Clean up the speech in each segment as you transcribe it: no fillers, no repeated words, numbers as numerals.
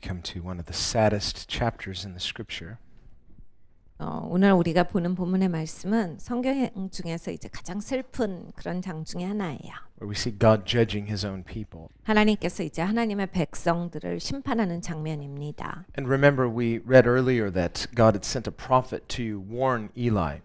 come to one of the saddest chapters in the scripture. 오늘 우리가 보는 본문의 말씀은 성경 중에서 이제 가장 슬픈 그런 장 중에 하나예요. Where we see God judging his own people. 하나님께서 이제 하나님의 백성들을 심판하는 장면입니다. And remember we read earlier that God had sent a prophet to warn Eli.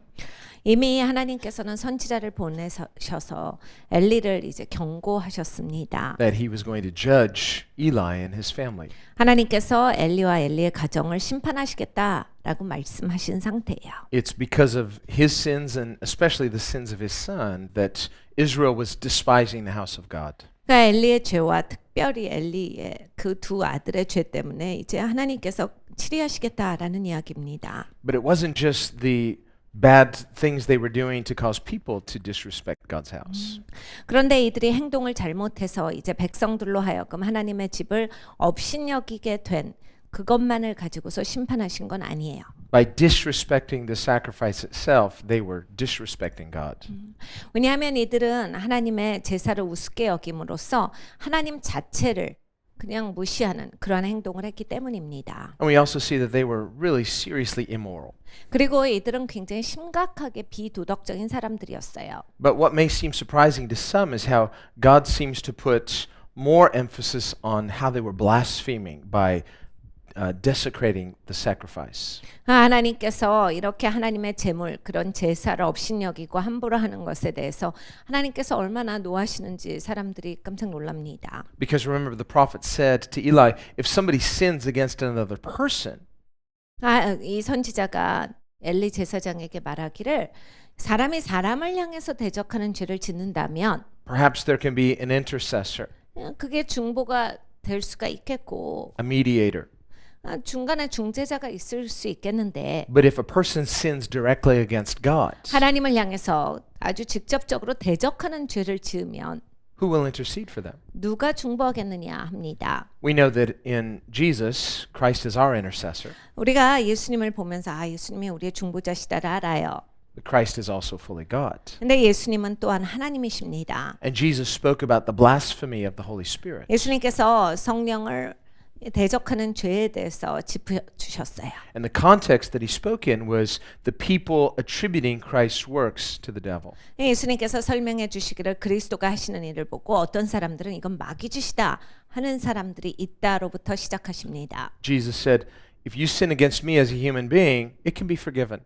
이미 하나님께서는 선지자를 보내셔서 엘리를 이제 경고하셨습니다. That he was going to judge Eli and his family. 하나님께서 엘리와 엘리의 가정을 심판하시겠다라고 말씀하신 상태예요. It's because of his sins and especially the sins of his son that Israel was despising the house of God. 그러니까 엘리의 죄와 특별히 엘리의 그 두 아들의 죄 때문에 이제 하나님께서 치리하시겠다라는 이야기입니다. But it wasn't just the bad things they were doing to cause people to disrespect God's house. 그런데 이들이 행동을 잘못해서 이제 백성들로 하여금 하나님의 집을 업신여기게 된 그것만을 가지고서 심판하신 건 아니에요. By disrespecting the sacrifice itself, they were disrespecting God. 왜냐하면 이들은 하나님의 제사를 우습게 여김으로써 하나님 자체를 그냥 무시하는 그러한 행동을 했기 때문입니다. And we also see that they were really seriously immoral. 그리고 이들은 굉장히 심각하게 비도덕적인 사람들이었어요. But what may seem surprising to some is how God seems to put more emphasis on how they were blaspheming by desecrating the sacrifice. 하나님께서 이렇게 하나님의 제물 그런 제사를 업신여기고 함부로 하는 것에 대해서 하나님께서 얼마나 노하시는지 사람들이 깜짝 놀랍니다. Because remember the prophet said to Eli, if somebody sins against another person, 이 선지자가 엘리 제사장에게 말하기를 사람이 사람을 향해서 대적하는 죄를 짓는다면 perhaps there can be an intercessor, 그게 중보가 될 수가 있겠고 a mediator. 중간에 중재자가 있을 수 있겠는데 But if a person sins directly against God, 하나님을 향해서 아주 직접적으로 대적하는 죄를 지으면 who will intercede for them? 누가 중보하겠느냐 합니다. We know that in Jesus, Christ is our intercessor. 우리가 예수님을 보면서 예수님이 우리의 중보자시다를 알아요. But Christ is also fully God. 근데 예수님은 또한 하나님이십니다. And Jesus spoke about the blasphemy of the Holy Spirit. 예수님께서 성령을 대적하는 죄에 대해서 짚어주셨어요. And the context that he spoke in was the people attributing Christ's works to the devil. 예수님께서 설명해 주시기를 그리스도가 하시는 일을 보고 어떤 사람들은 이건 마귀짓이다 하는 사람들이 있다로부터 시작하십니다. Jesus said, if you sin against me as a human being, it can be forgiven.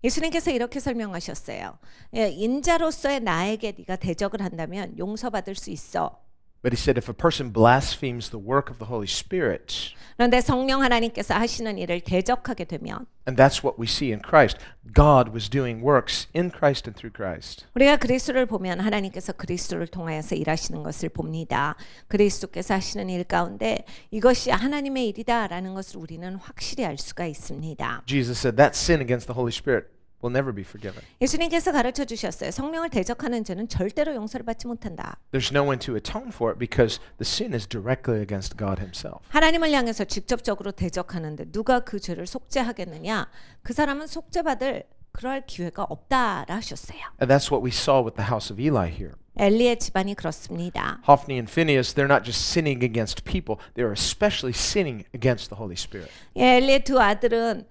예수님께서 이렇게 설명하셨어요. 인자로서의 나에게 네가 대적을 한다면 용서받을 수 있어. But he said, if a person blasphemes the work of the Holy Spirit, 그런데 성령 하나님께서 하시는 일을 대적하게 되면 and that's what we see in Christ, God was doing works in Christ and through Christ. 우리가 그리스도를 보면 하나님께서 그리스도를 통하여서 일하시는 것을 봅니다. 그리스도께서 하시는 일 가운데 이것이 하나님의 일이다라는 것을 우리는 확실히 알 수가 있습니다. Jesus said that sin against the Holy Spirit will never be forgiven. 예수님께서 가르쳐 주셨어요. 성령을 대적하는 죄는 절대로 용서를 받지 못한다. There's no one to atone for it because the sin is directly against God himself. 하나님을 향해서 직접적으로 대적하는데 누가 그 죄를 속죄하겠느냐? 그 사람은 속죄받을 그럴 기회가 없다라 하셨어요. And that's what we saw with the house of Eli here. 엘리의 집안이 그렇습니다. Hophni and Phinehas, they're not just sinning against people, they're especially sinning against the Holy Spirit. 엘리의 두 아들은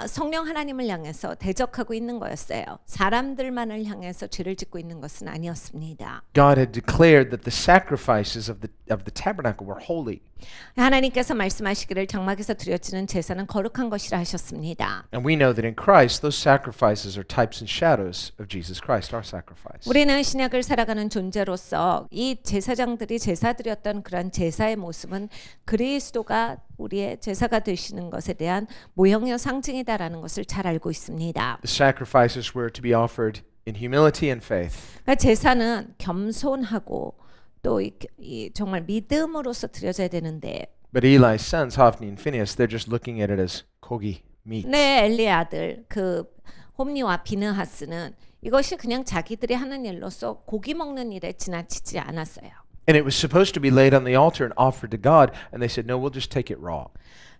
성령 하나님을 향해서 대적하고 있는 거였어요. 사람들만을 향해서 죄를 짓고 있는 것은 아니었습니다. God had declared that the sacrifices of the tabernacle were holy. 하나님께서 말씀하시기를 장막에서 드려지는 제사는 거룩한 것이라 하셨습니다. And we know that in Christ, those sacrifices are types and shadows of Jesus Christ, our sacrifice. 우리는 신약을 살아가는 존재로서 이 제사장들이 제사드렸던 그런 제사의 모습은 그리스도가 우리의 제사가 되시는 것에 대한 모형이요 상징이다라는 것을 잘 알고 있습니다. The sacrifices were to be offered in humility and faith. 그러니까 제사는 겸손하고 또 정말 믿음으로서 드려져야 되는데 But Eli's sons, Hophni and Phinehas, they're just looking at it as kogi meat. 네, 엘리의 아들 그 홈니와 비느하스는 이것이 그냥 자기들이 하는 일로서 고기 먹는 일에 지나치지 않았어요. And it was supposed to be laid on the altar and offered to God, and they said, no, we'll just take it raw.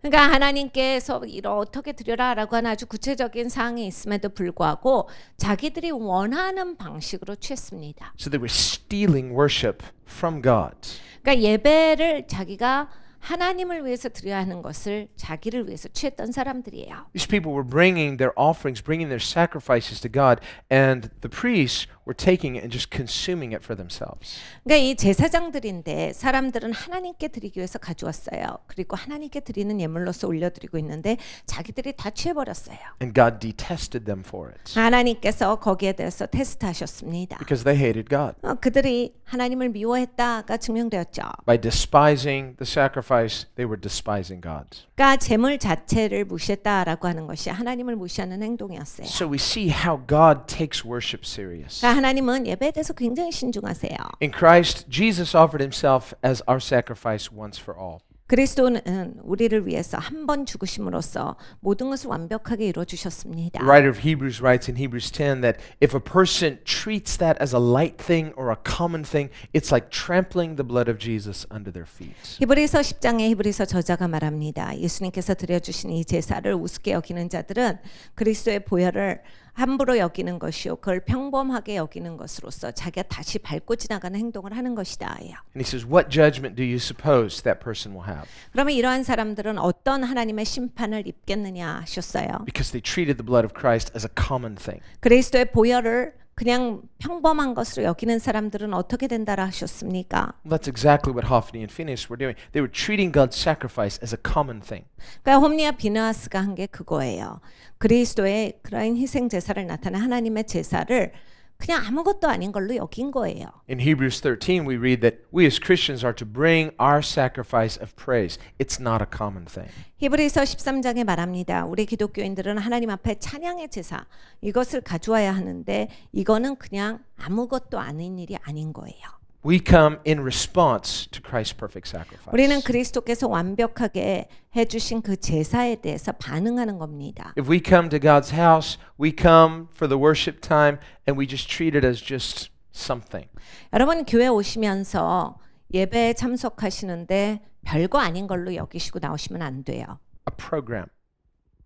그러니까 하나님께서 어떻게 드려라라고 하는 아주 구체적인 사항이 있음에도 불구하고 자기들이 원하는 방식으로 취했습니다. So they were stealing worship from God. 그러니까 예배를 자기가 하나님을 위해서 드려야 하는 것을 자기를 위해서 취했던 사람들이에요. These people were bringing their offerings, bringing their sacrifices to God, and the priests were taking it and just consuming it for themselves. 그러니까 이 제사장들인데 사람들은 하나님께 드리기 위해서 가져왔어요. 그리고 하나님께 드리는 예물로서 올려드리고 있는데 자기들이 다 취해버렸어요. And God detested them for it 하나님께서 거기에 대해서 테스트하셨습니다. because they hated God. 그들이 하나님을 미워했다가 증명되었죠. By despising the sacrifice, they were despising God. 그러니까 제물 자체를 무시했다라고 하는 것이 하나님을 무시하는 행동이었어요. So we see how God takes worship serious. 그러니까 하나님은 예배에 대해서 굉장히 신중하세요. In Christ, Jesus offered himself as our sacrifice once for all. 그리스도는 우리를 위해서 한 번 죽으심으로써 모든 것을 완벽하게 이루어 주셨습니다. The writer of Hebrews writes in Hebrews 10 that if a person treats that as a light thing or a common thing, it's like trampling the blood of Jesus under their feet. 히브리서 10장의 히브리서 저자가 말합니다. 예수님께서 드려주신 이 제사를 우습게 여기는 자들은 그리스도의 보혈을 함부로 여기는 것이요 그걸 평범하게 여기는 것으로서 자기가 다시 밟고 지나가는 행동을 하는 것이다. And he says, what judgment do you suppose that person will have? 그러면 이러한 사람들은 어떤 하나님의 심판을 입겠느냐 하셨어요. Because they treated the blood of Christ as a common thing. 그리스도의 보혈을 그냥 평범한 것으로 여기는 사람들은 어떻게 된다라 하셨습니까? That's exactly what Hophni and Phinehas were doing. They were treating God's sacrifice as a common thing. 그러니까 홈리와 비느하스가 한 게 그거예요. 그리스도의 그러한 희생 제사를 나타낸 하나님의 제사를 그냥 아무것도 아닌 걸로 여긴 거예요. In Hebrews 13, we read that we as Christians are to bring our sacrifice of praise. It's not a common thing. 히브리서 13장에 말합니다. 우리 기독교인들은 하나님 앞에 찬양의 제사 이것을 가져와야 하는데 이거는 그냥 아무것도 아닌 일이 아닌 거예요. We come in response to Christ's perfect sacrifice. 우리는 그리스도께서 완벽하게 해주신 그 제사에 대해서 반응하는 겁니다. If we come to God's house, we come for the worship time and we just treat it as just something. 여러분 교회 오시면서 예배에 참석하시는데 별거 아닌 걸로 여기시고 나오시면 안 돼요. A program,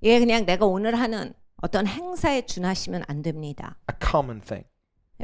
이게 그냥 내가 오늘 하는 어떤 행사에 준하시면 안 됩니다. a common thing.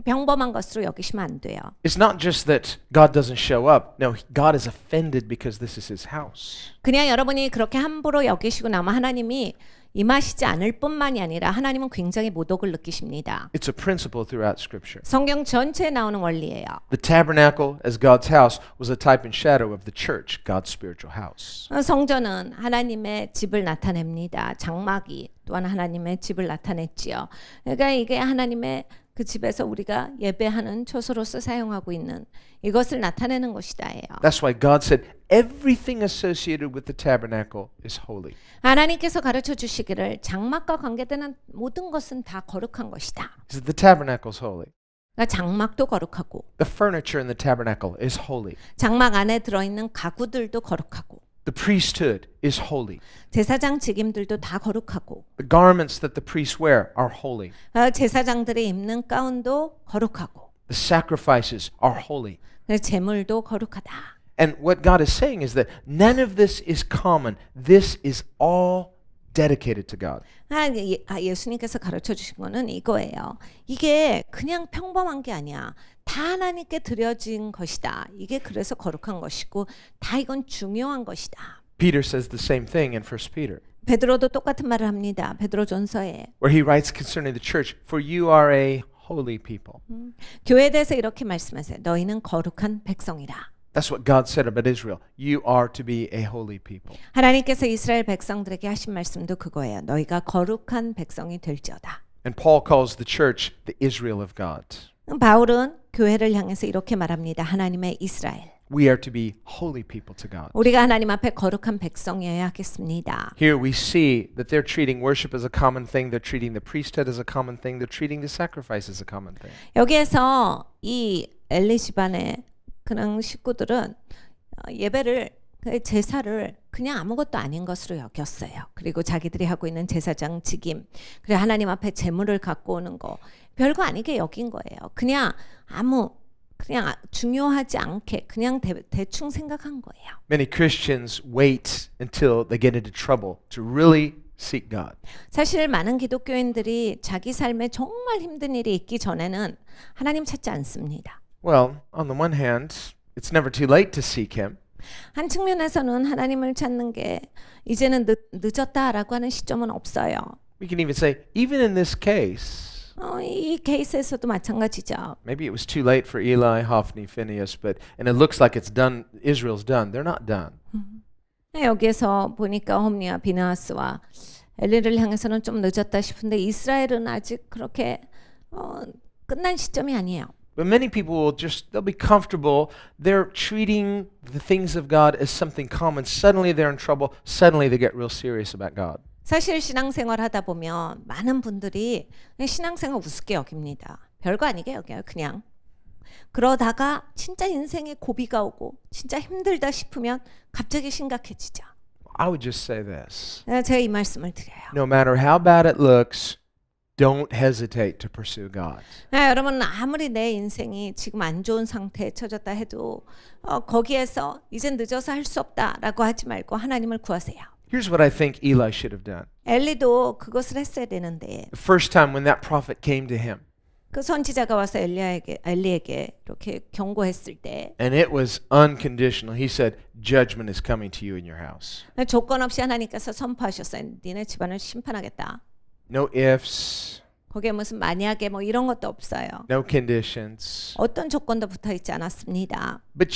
평범한 것으로 여기시면 안 돼요. It's not just that God doesn't show up. No, God is offended because this is his house. 그냥 여러분이 그렇게 함부로 여기시고 나면 하나님이 임하시지 않을 뿐만이 아니라 하나님은 굉장히 모독을 느끼십니다. It's a principle throughout Scripture. 성경 전체에 나오는 원리예요. The tabernacle as God's house was a type and shadow of the church, God's spiritual house. 성전은 하나님의 집을 나타냅니다. 장막이 또한 하나님의 집을 나타냈지요. 그러니까 이게 하나님의 그 집에서 우리가 예배하는 초소로서 사용하고 있는 이것을 나타내는 것이다예요. That's why God said everything associated with the tabernacle is holy. 하나님께서 가르쳐 주시기를 장막과 관계되는 모든 것은 다 거룩한 것이다. He said the tabernacle is holy. 그러니까 장막도 거룩하고 The furniture in the tabernacle is holy. 장막 안에 들어있는 가구들도 거룩하고 The priesthood is holy. 제사장 직임들도 다 거룩하고 The garments that the priests wear are holy. 제사장들이 입는 가운도 거룩하고 The sacrifices are holy. 제물도 거룩하다. And what God is saying is that none of this is common. This is all dedicated to God. 예수님께서 가르쳐 주신 거는 이거예요. 이게 그냥 평범한 게 아니야. 다 하나님께 드려진 것이다. 이게 그래서 거룩한 것이고 다 이건 중요한 것이다. Peter says the same thing in 1 Peter, 베드로도 똑같은 말을 합니다. 베드로전서에 where he writes concerning the church, for you are a holy people. 교회에 대해서 이렇게 말씀하세요. 너희는 거룩한 백성이라. That's what God said about Israel. You are to be a holy people. 하나님께서 이스라엘 백성들에게 하신 말씀도 그거예요. 너희가 거룩한 백성이 될지어다. And Paul calls the church the Israel of God. 바울은 교회를 향해서 이렇게 말합니다. 하나님의 이스라엘. We are to be holy people to God. 우리가 하나님 앞에 거룩한 백성이어야 하겠습니다. Here we see that they're treating worship as a common thing. They're treating the priesthood as a common thing. They're treating the sacrifice as a common thing. 여기에서 이 엘리 집안의 그런 식구들은 예배를 제사를 그냥 아무것도 아닌 것으로 여겼어요. 그리고 자기들이 하고 있는 제사장 직임, 그리고 하나님 앞에 제물을 갖고 오는 거 별거 아니게 여긴 거예요. 그냥 중요하지 않게 그냥 대충 생각한 거예요. Many Christians wait until they get into trouble to really seek God. 사실 많은 기독교인들이 자기 삶에 정말 힘든 일이 있기 전에는 하나님 찾지 않습니다. Well, on the one hand, it's never too late to seek Him. 한 측면에서는 하나님을 찾는 게 이제는 늦었다라고 하는 시점은 없어요. We can even say, even in this case, 이 케이스에서도 마찬가지죠. maybe it was too late for Eli, Hophni, Phinehas, and it looks like it's done. Israel's done. They're not done. 여기에서 보니까 홈리와 비나하스와 엘리를 향해서는 좀 늦었다 싶은데 이스라엘은 아직 그렇게 끝난 시점이 아니에요. But many people will they'll be comfortable. They're treating the things of God as something common. Suddenly they're in trouble. Suddenly they get real serious about God. 사실 신앙생활 하다 보면 많은 분들이 그냥 신앙생활 우습게 여깁니다. 별거 아니게 여겨요. 그냥. 그러다가 진짜 인생에 고비가 오고 진짜 힘들다 싶으면 갑자기 심각해지죠. I would just say this. 제가 이 말씀을 드려요. No matter how bad it looks, don't hesitate to pursue God. 여러분 아무리 내 인생이 지금 안 좋은 상태에 처졌다 해도 거기에서 이젠 늦어서 할 수 없다라고 하지 말고 하나님을 구하세요. Here's what I think Eli should have done. 엘리도 그것을 했어야 되는데 The first time when that prophet came to him, 그 선지자가 와서 엘리에게 이렇게 경고했을 때 and it was unconditional. He said, "Judgment is coming to you in your house." 조건 없이 하나님께서 선포하셨어요. 니네 집안을 심판하겠다. No ifs, 거기에 무슨 만약에 뭐 이런 것도 없어요. no conditions. 어떤 조건도 붙어 있지 않았습니다. But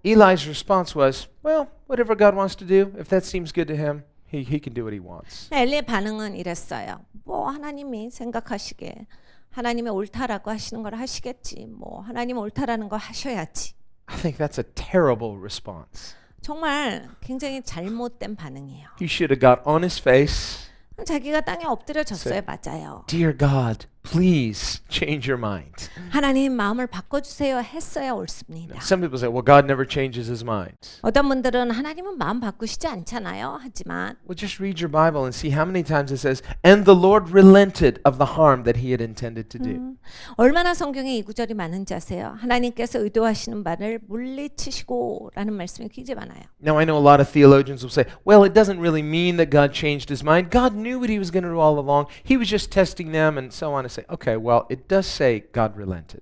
Eli's response was, well, whatever God wants to do, if that seems good to him, he can do what he wants. 엘리의 반응은 이랬어요. 뭐 하나님이 생각하시게 하나님의 옳다라고 하시는 걸 하시겠지. 뭐 하나님 옳다라는 거 하셔야지. I think that's a terrible response. 정말 굉장히 잘못된 반응이에요. He should have got on his face. 자기가 땅에 엎드려졌어요. 맞아요. Dear God, please change your mind. 하나님 마음을 바꿔주세요 했어야 옳습니다. Some people say, well, God never changes his mind. 어떤 분들은 하나님은 마음 바꾸시지 않잖아요. 하지만 Well, just read your Bible and see how many times it says, and the Lord relented of the harm that he had intended to do. 얼마나 성경에 이 구절이 많은지 아세요? 하나님께서 의도하시는 바를 물리치시고 라는 말씀이 굉장히 많아요. Now, I know a lot of theologians will say, well, it doesn't really mean that God changed his mind. God knew what he was going to do all along. He was just testing them and so on. And say, okay, well, it does say God relented.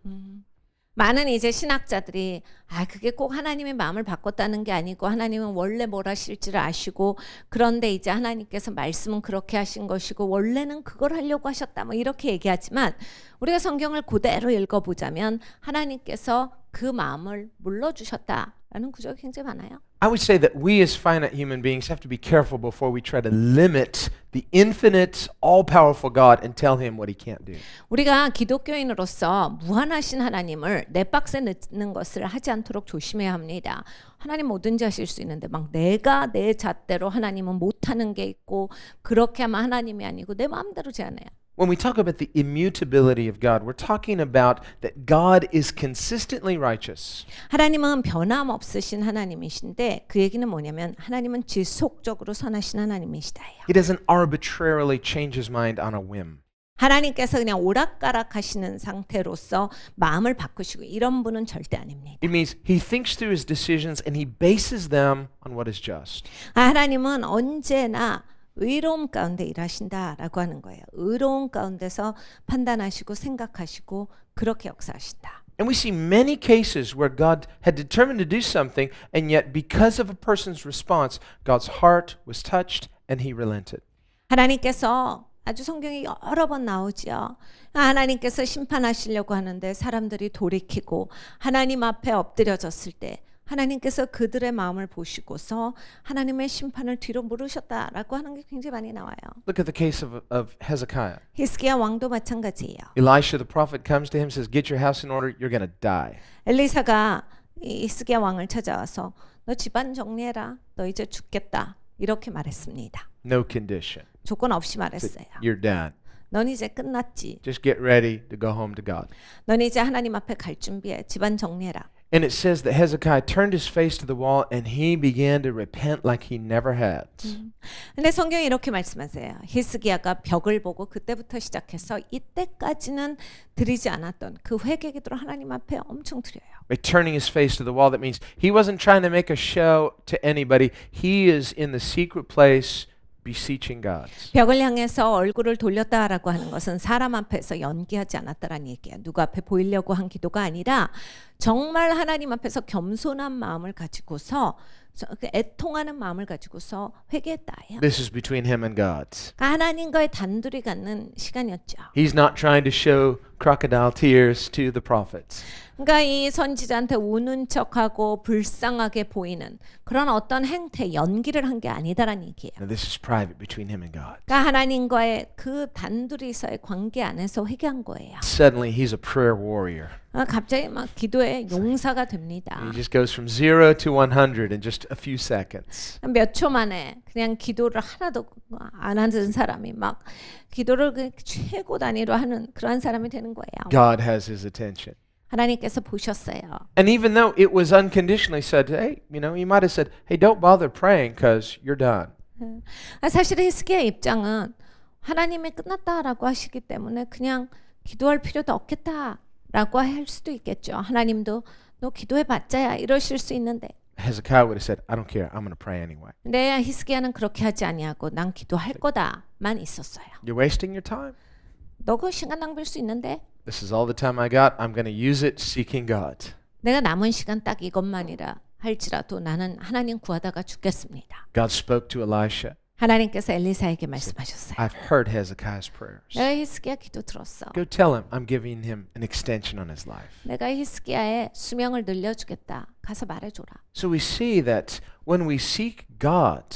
많은 이제 신학자들이 그게 꼭 하나님의 마음을 바꿨다는 게 아니고 하나님은 원래 뭘 하실지를 아시고 그런데 이제 하나님께서 말씀은 그렇게 하신 것이고 원래는 그걸 하려고 하셨다 뭐 이렇게 얘기하지만 우리가 성경을 그대로 읽어보자면 하나님께서 그 마음을 물러주셨다라는 구절이 굉장히 많아요. I would say that we as finite human beings have to be careful before we try to limit the infinite, all-powerful God and tell him what he can't do. 우리가 기독교인으로서 무한하신 하나님을 내 박스에 넣는 것을 하지 않도록 조심해야 합니다. 하나님 뭐든지 하실 수 있는데 막 내가 내 잣대로 하나님은 못하는 게 있고 그렇게 하면 하나님이 아니고 내 마음대로 제안해요. When we talk about the immutability of God, we're talking about that God is consistently righteous. 하나님은 변함없으신 하나님이신데 그 얘기는 뭐냐면 하나님은 지속적으로 선하신 하나님이시다예요. He doesn't arbitrarily change his mind on a whim. 하나님께서 그냥 오락가락 하시는 상태로서 마음을 바꾸시고 이런 분은 절대 아닙니다. It means he thinks through his decisions and he bases them on what is just. 하나님은 언제나 의로움 가운데 일하신다라고 하는 거예요. 의로움 가운데서 판단하시고 생각하시고 그렇게 역사하신다. And we see many cases where God had determined to do something, and yet because of a person's response, God's heart was touched and he relented. 하나님께서 아주 성경에 여러 번 나오죠. 하나님께서 심판하시려고 하는데 사람들이 돌이키고 하나님 앞에 엎드려졌을 때 하나님께서 그들의 마음을 보시고서 하나님의 심판을 뒤로 물으셨다라고 하는 게 굉장히 많이 나와요. Look at the case of Hezekiah. 히스기야 왕도 마찬가지예요. Elisha the prophet comes to him and says, get your house in order, you're going to die. 엘리사가 이 히스기야 왕을 찾아와서 너 집안 정리해라. 너 이제 죽겠다. 이렇게 말했습니다. No condition. 조건 없이 말했어요. You're done. 넌 이제 끝났지. Just get ready to go home to God. 넌 이제 하나님 앞에 갈 준비해. 집안 정리해라. And it says that Hezekiah turned his face to the wall and he began to repent like he never had. 근데 성경이 이렇게 말씀하세요. 히스기야가 벽을 보고 그때부터 시작해서 이때까지는 드리지 않았던 그 회개 기도를 하나님 앞에 엄청 드려요. By turning his face to the wall, that means he wasn't trying to make a show to anybody. He is in the secret place beseeching God. 벽을 향해서 얼굴을 돌렸다라고 하는 것은 사람 앞에서 연기하지 않았다라는 얘기예요. 누구 앞에 보이려고 한 기도가 아니라 정말 하나님 앞에서 겸손한 마음을 가지고서 그 애통하는 마음을 가지고서 회개했다예요. This is between him and God. 그러니까 하나님과의 단둘이 갖는 시간이었죠. He's not trying to show crocodile tears to the prophets. 그러니까 이 선지자한테 우는 척하고 불쌍하게 보이는 그런 어떤 행태, 연기를 한 게 아니다라는 얘기예요. No, this is private between him and God. 그러니까 하나님과의 그 단둘이서의 관계 안에서 회개한 거예요. Suddenly, he's a prayer warrior. 갑자기 막 기도의 용사가 됩니다. He just goes from 0 to 100 in just a few seconds. 몇 초 만에 그냥 기도를 하나도 안 하는 사람이 막 기도를 그 최고 단위로 하는 그런 사람이 되는 거예요. God has his attention. 하나님께서 보셨어요. And even though it was unconditionally said, hey, he might have said, hey, don't bother praying because you're done. 사실 히스기야 입장은 하나님이 끝났다라고 하시기 때문에 그냥 기도할 필요도 없겠다라고 할 수도 있겠죠. 하나님도 너 기도해 봤자야 이러실 수 있는데. Hezekiah would have said, I don't care. I'm going to pray anyway. 근데 히스기야는 그렇게 하지 아니하고 난 기도할 거다만 있었어요. You're wasting your time. 너 그 시간 낭비할 수 있는데 This is all the time I got. I'm going to use it seeking God. 내가 남은 시간 딱 이것만이라 할지라도 나는 하나님 구하다가 죽겠습니다. God spoke to Elisha. 하나님께서 엘리사에게 말씀하셨어요. I've heard Hezekiah's prayers. 내가 히스기야 기도 들었어. Go tell him I'm giving him an extension on his life. 내가 히스기야의 수명을 늘려주겠다. 가서 말해줘라. So we see that when we seek God,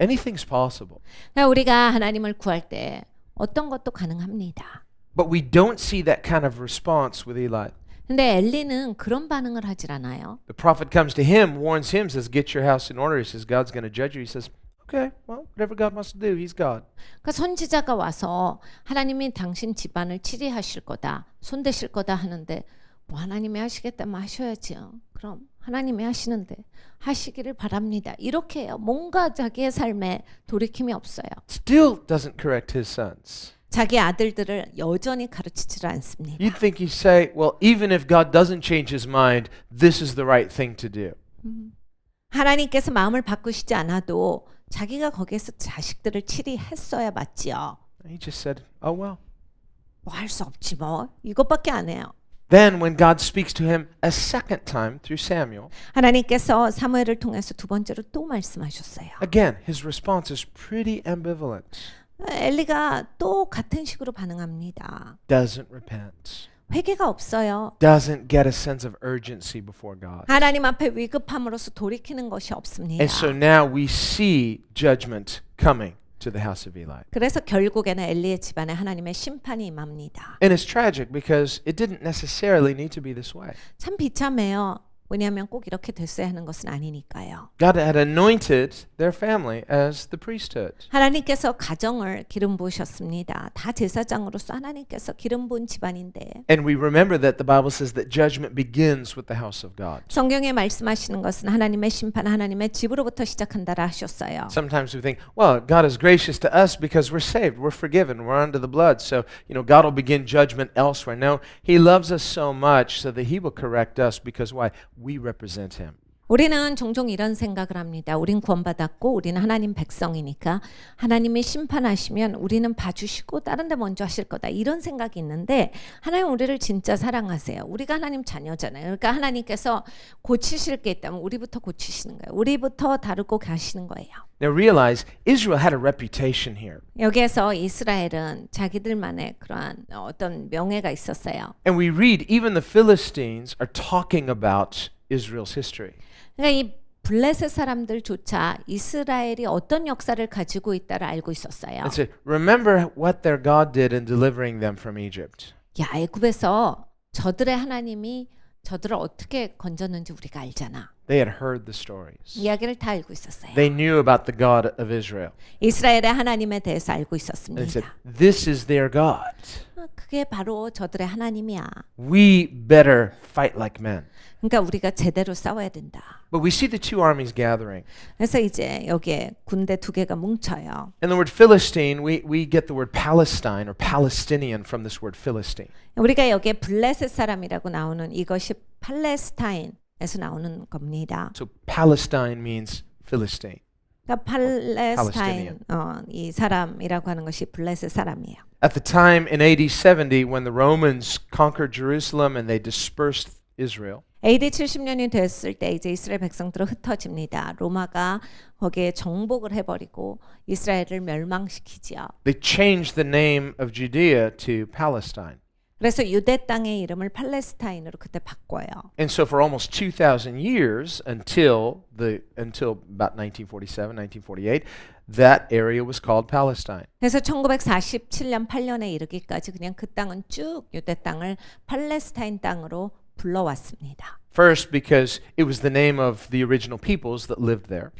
anything's possible. 그러니까 우리가 하나님을 구할 때 어떤 것도 가능합니다. But we don't see that kind of response with Eli. 근데 엘리는 그런 반응을 하질 않아요. The prophet comes to him, warns him, says, get your house in order. He says, God's going to judge you. He says, okay, well, whatever God wants to do, he's God. 그러니까 선지자가 와서 하나님이 당신 집안을 치리하실 거다, 손대실 거다 하는데 뭐 하나님이 하시겠다면 하셔야죠. 그럼 하나님이 하시는데 하시기를 바랍니다. 이렇게 해요. 뭔가 자기의 삶에 돌이킴이 없어요. Still doesn't correct his sons. 자기 아들들을 여전히 가르치지를 않습니다. You'd think he'd say, well, even if God doesn't change his mind, this is the right thing to do. 하나님께서 마음을 바꾸시지 않아도 자기가 거기에서 자식들을 치리했어야 맞지요. He just said, oh, well. 뭐 할 수 없지 뭐. 이것밖에 안 해요. Then when God speaks to him a second time through Samuel, 하나님께서 사무엘을 통해서 두 번째로 또 말씀하셨어요. again, his response is pretty ambivalent. 엘리가 또 같은 식으로 반응합니다. Doesn't repent. 회개가 없어요. Doesn't get a sense of urgency before God. 하나님 앞에 위급함으로써 돌이키는 것이 없습니다. And so now we see judgment coming to the house of Eli. 그래서 결국에는 엘리의 집안에 하나님의 심판이 임합니다. And it's tragic because it didn't necessarily need to be this way. 참 비참해요. 왜냐하면 꼭 이렇게 됐어야 하는 것은 아니니까요. God had anointed their family as the priesthood. 하나님께서 가정을 기름 부으셨습니다. 다 제사장으로서 하나님께서 기름 부은 집안인데 And we remember that the Bible says that judgment begins with the house of God. 성경에 말씀하시는 것은 하나님의 심판, 하나님의 집으로부터 시작한다라 하셨어요. Sometimes we think, well, God is gracious to us because we're saved, we're forgiven, we're under the blood. So, God will begin judgment elsewhere. No, He loves us so much so that He will correct us because why? We represent Him. 우리는 종종 이런 생각을 합니다. 우린 구원받았고 우리는 하나님 백성이니까 하나님이 심판하시면 우리는 봐주시고 다른 데 먼저 하실 거다. 이런 생각이 있는데 하나님 우리를 진짜 사랑하세요. 우리가 하나님 자녀잖아요. 그러니까 하나님께서 고치실 게 있다면 우리부터 고치시는 거예요. 우리부터 다루고 가시는 거예요. Now realize Israel had a reputation here. 여기에서 이스라엘은 자기들만의 그러한 어떤 명예가 있었어요. And we read even the Philistines are talking about Israel's history. 그러니까 이 블레셋 사람들조차 이스라엘이 어떤 역사를 가지고 있다를 알고 있었어요. And say, remember what their God did in delivering them from Egypt. 야, 애굽에서 저들의 하나님이 저들을 어떻게 건졌는지 우리가 알잖아. They had heard the stories. 이야기를 다 알고 있었어요. They knew about the God of Israel. 이스라엘의 하나님에 대해서 알고 And they said, 있었습니다. this is their God. 그게 바로 저들의 하나님이야. We better fight like men. 그러니까 우리가 제대로 싸워야 된다. But we see the two armies gathering. 그래서 이제 여기에 군대 두 개가 뭉쳐요. And the word Philistine, we get the word Palestine or Palestinian from this word Philistine. 우리가 여기에 블레셋 사람이라고 나오는 이것이 팔레스타인에서 나오는 겁니다. So Palestine means Philistine. 그러니까 팔레스타인 이 사람이라고 하는 것이 블레셋 사람이에요. At the time in AD 70 when the Romans conquered Jerusalem and they dispersed Israel. AD 70년이 됐을 때 이제 이스라엘 백성들은 흩어집니다. 로마가 거기에 정복을 해버리고 이스라엘을 멸망시키지요. They changed the name of Judea to Palestine. 그래서 유대 땅의 이름을 팔레스타인으로 그때 바꿔요. And so for almost 2,000 years until about 1947, 1948, that area was called Palestine. 그래서 1947년 8년에 이르기까지 그냥 그 땅은 쭉 유대 땅을 팔레스타인 땅으로 불러왔습니다. First, because it was the name of the original peoples that lived there.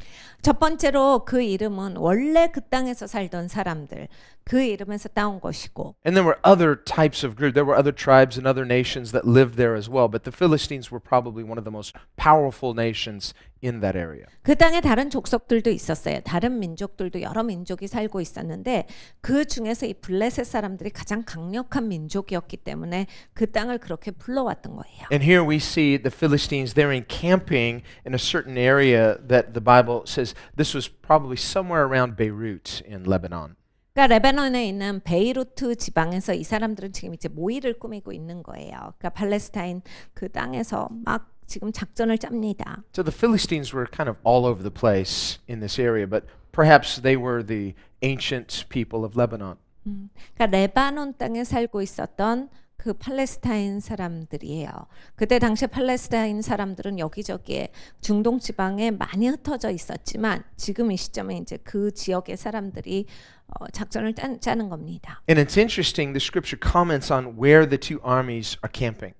첫 번째로 그 이름은 원래 그 땅에서 살던 사람들 그 이름에서 따온 것이고 And there were other types of groups. There were other tribes and other nations that lived there as well. But the Philistines were probably one of the most powerful nations in that area. 그 땅에 다른 족속들도 있었어요. 다른 민족들도 여러 민족이 살고 있었는데 그 중에서 이 블레셋 사람들이 가장 강력한 민족이었기 때문에 그 땅을 그렇게 불러왔던 거예요. And here we see the Philistines, they're encamping in a certain area that the Bible says this was probably somewhere around Beirut in Lebanon. 그러니까 레바논에 있는 베이루트 지방에서 이 사람들은 지금 이제 모의를 꾸미고 있는 거예요. 그러니까 팔레스타인 그 땅에서 막 지금 작전을 짭니다. So the Philistines were kind of all over the place in this area, but perhaps they were the ancient people of Lebanon. 그러니까 레바논 땅에 살고 있었던 그 팔레스타인 사람들이에요. 그때 당시 팔레스타인 사람들은 여기저기에 중동 지방에 많이 흩어져 있었지만 지금 이 시점에 이제 그 지역의 사람들이 작전을 짜는 겁니다. And it's interesting, the scripture comments on where the two armies are camping.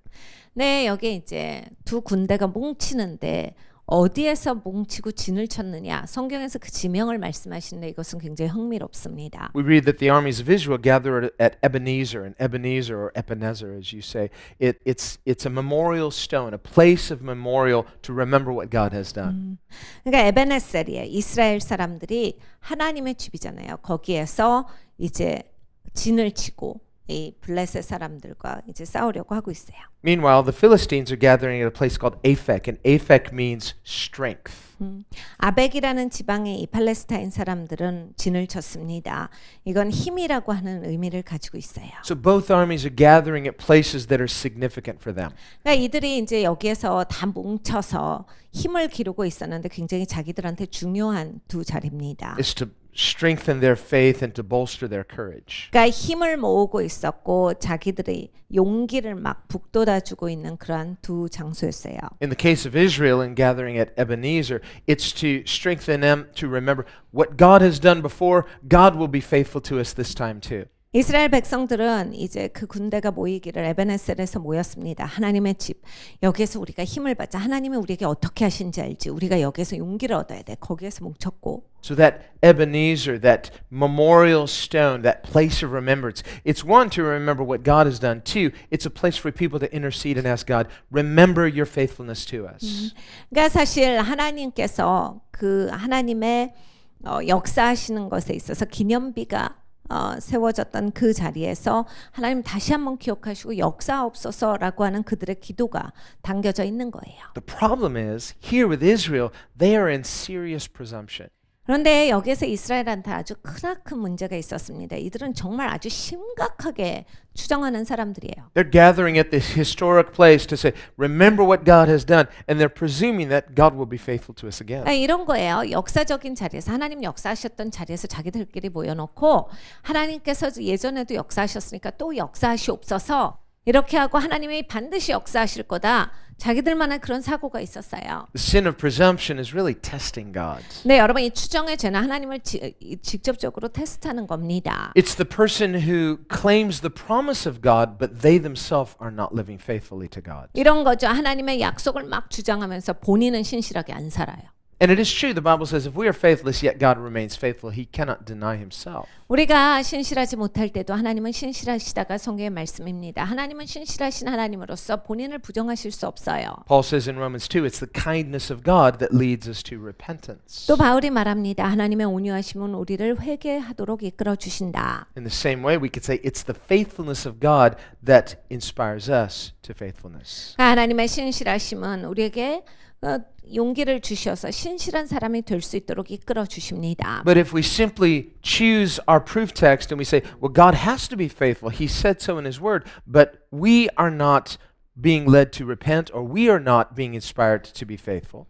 네, 여기 이제 두 군대가 뭉치는데 어디에서 뭉치고 진을 쳤느냐 성경에서 그 지명을 말씀하시는데 이것은 굉장히 흥미롭습니다. We read that the armies of Israel gathered at Ebenezer, and Ebenezer or Ebenezer as you say, it's a memorial stone, a place of memorial to remember what God has done. 그러니까 에베네셀이에요. 이스라엘 사람들이 하나님의 집이잖아요. 거기에서 이제 진을 치고 이 블레셋 사람들과 이제 싸우려고 하고 있어요. Meanwhile, the Philistines are gathering at a place called Aphek, and Aphek means strength. 아벡이라는 지방의 이 팔레스타인 사람들은 진을 쳤습니다. 이건 힘이라고 하는 의미를 가지고 있어요. So both armies are gathering at places that are significant for them. 그러니까 이들이 이제 여기에서 다 뭉쳐서 힘을 기르고 있었는데 굉장히 자기들한테 중요한 두 자리입니다. It's to strengthen their faith and to bolster their courage. 그러니까 힘을 모으고 있었고 자기들이 용기를 막 북돋아주고 있는 그러한 두 장소였어요. In the case of Israel and gathering at Ebenezer, it's to strengthen them to remember what God has done before. God will be faithful to us this time too. 이스라엘 백성들은 이제 그 군대가 모이기를 에베네셀에서 모였습니다. 하나님의 집. 여기에서 우리가 힘을 받자. 하나님이 우리에게 어떻게 하신지 알지. 우리가 여기에서 용기를 얻어야 돼. 거기에서 뭉쳤고. So that Ebenezer, that memorial stone, that place of remembrance, it's one to remember what God has done. Two, it's a place for people to intercede and ask God, remember your faithfulness to us. 그러니까 사실 하나님께서 그 하나님의 역사하시는 것에 있어서 기념비가 세워졌던 그 자리에서 하나님 다시 한번 기억하시고 역사하옵소서라고 하는 그들의 기도가 담겨져 있는 거예요. The problem is, here with Israel, they are in serious presumption. 그런데 여기에서 이스라엘한테 아주 크나큰 문제가 있었습니다. 이들은 정말 아주 심각하게 추정하는 사람들이에요. They're gathering at this historic place to say, remember what God has done, and they're presuming that God will be faithful to us again. 이런 거예요. 역사적인 자리에서 하나님 역사하셨던 자리에서 자기들끼리 모여놓고 하나님께서 예전에도 역사하셨으니까 또 역사하시옵소서 이렇게 하고 하나님이 반드시 역사하실 거다. 자기들만의 그런 사고가 있었어요. The sin of presumption is really testing God. 네, 여러분 이 추정의 죄는 하나님을 직접적으로 테스트하는 겁니다. It's the person who claims the promise of God, but they themselves are not living faithfully to God. 이런 거죠. 하나님의 약속을 막 주장하면서 본인은 신실하게 안 살아요. And it is true, the Bible says, if we are faithless, yet God remains faithful, He cannot deny Himself. 우리가 신실하지 못할 때도 하나님은 신실하시다가 성경의 말씀입니다. 하나님은 신실하신 하나님으로서 본인을 부정하실 수 없어요. Paul says in Romans 2, it's the kindness of God that leads us to repentance. 또 바울이 말합니다. 하나님의 온유하심은 우리를 회개하도록 이끌어 주신다. In the same way, we could say it's the faithfulness of God that inspires us to faithfulness. 하나님의 신실하심은 우리에게 용기를 주셔서 신실한 사람이 될 수 있도록 이끌어 주십니다. But if we simply choose our proof text and we say, well, God has to be faithful, He said so in His Word, but we are not being led to repent or we are not being inspired to be faithful.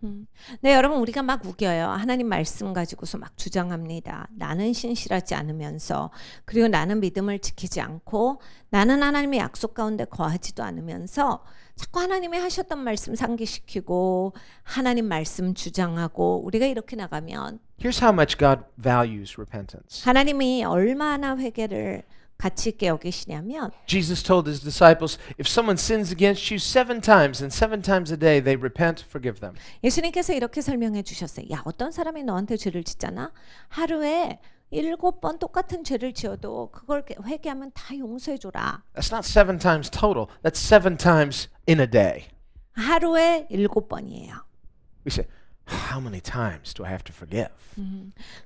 네, 여러분 우리가 막 우겨요. 하나님 말씀 가지고서 막 주장합니다. 나는 신실하지 않으면서 그리고 나는 믿음을 지키지 않고 나는 하나님의 약속 가운데 거하지도 않으면서 자꾸 하나님이 하셨던 말씀 상기시키고 하나님 말씀 주장하고 우리가 이렇게 나가면 Here's how much God values repentance. 하나님이 얼마나 회개를 가치 있게 여기시냐면 Jesus told his disciples, if someone sins against you 7 times and 7 times a day they repent, forgive them. 예수님께서 이렇게 설명해 주셨어요. 야, 어떤 사람이 너한테 죄를 짓잖아? 하루에 7번 똑같은 죄를 지어도 그걸 회개하면 다 용서해 줘라. That's not 7 times total. That's 7 times in a day. 하루에 7번이에요. We say, how many times do I have to forgive?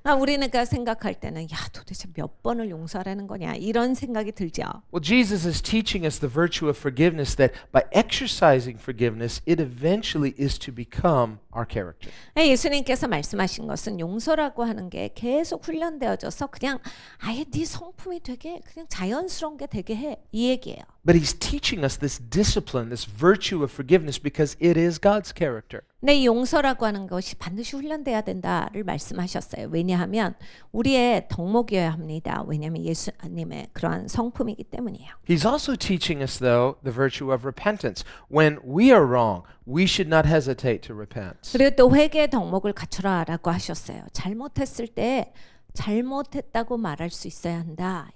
우리가 생각할 때는 야, 도대체 몇 번을 용서하라는 거냐 이런 생각이 들죠. Well, Jesus is teaching us the virtue of forgiveness that by exercising forgiveness, it eventually is to become our character. 예수님께서 말씀하신 것은 용서라고 하는 게 계속 훈련되어져서 그냥 아예 네 성품이 되게 그냥 자연스러운 게 되게 해 이 얘기예요. But he's teaching us this discipline, this virtue of forgiveness because it is God's character. 네, 이 용서라고 하는 것이 반드시 훈련돼야 된다를 말씀하셨어요. 왜냐하면 우리의 덕목이어야 합니다. 왜냐하면 예수님의 그러한 성품이기 때문이에요. He's also teaching us, though, the virtue of repentance. When we are wrong, we should not hesitate to repent. 그리고 또 회개의 덕목을 갖추라라고 하셨어요. 잘못했을 때 잘못했다고 말할 수 있어야 한다.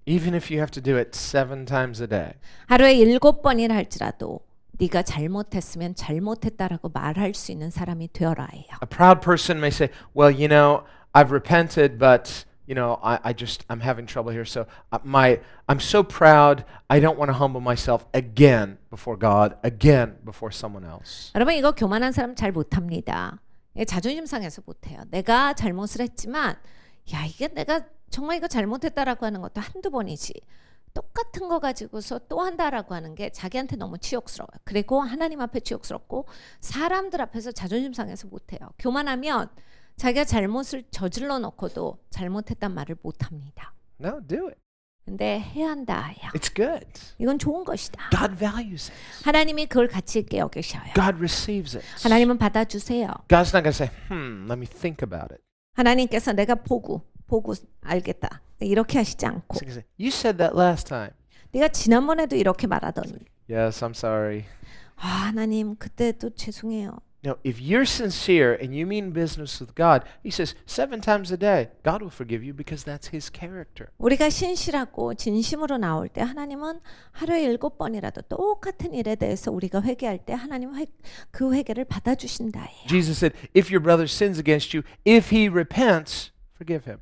Even if you have to do it 7 times a day. 하루에 7번이나 할지라도 네가 잘못했으면 잘못했다라고 말할 수 있는 사람이 되어라 해요. A proud person may say, well, you know, I've repented, but I'm having trouble here. So I'm so proud. I don't want to humble myself again before God, again before someone else. 여러분 이거 교만한 사람 잘 못합니다. 자존심 상해서 못해요. 내가 잘못을 했지만 야 이게 내가 정말 이거 잘못했다라고 하는 것도 한두 번이지. 똑같은 거 가지고서 또 한다라고 하는 게 자기한테 너무 치욕스러워요. 그리고 하나님 앞에 치욕스럽고 사람들 앞에서 자존심 상해서 못해요. 교만하면 자기가 잘못을 저질러 놓고도 잘못했단 말을 못합니다. No, do it. 근데 해야 한다. It's good. 이건 좋은 것이다. God values it. 하나님이 그걸 가치 있게 여기셔요. God receives it. 하나님은 받아주세요. God's not going to say, let me think about it. 하나님께서 내가 보고 알겠다. 이렇게 하시지 않고 He's going to say, you said that last time. 네가 지난번에도 이렇게 말하더니 Yes, I'm sorry. 하나님 그때도 죄송해요. No, if you're sincere and you mean business with God, he says 7 times a day, God will forgive you because that's his character. 우리가 신실하고 진심으로 나올 때 하나님은 하루에 7번이라도 똑같은 일에 대해서 우리가 회개할 때 하나님은 그 회개를 받아주신다 해요. Jesus said, if your brother sins against you, if he repents, forgive him.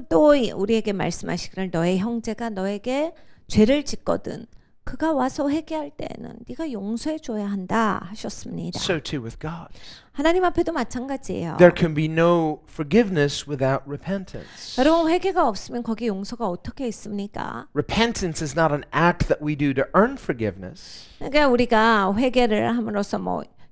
또 우리에게 말씀하시기를 너의 형제가 너에게 죄를 짓거든 그가 와서 회개할 때는 네가 용서해 줘야 한다 하셨습니다. So too with God. 하나님 앞에도 마찬가지예요. There can be no forgiveness without repentance. 여러분 회개가 없으면 거기 용서가 어떻게 있습니까? Repentance is not an act that we do to earn forgiveness. 그러니까 우리가 회개를 함으로써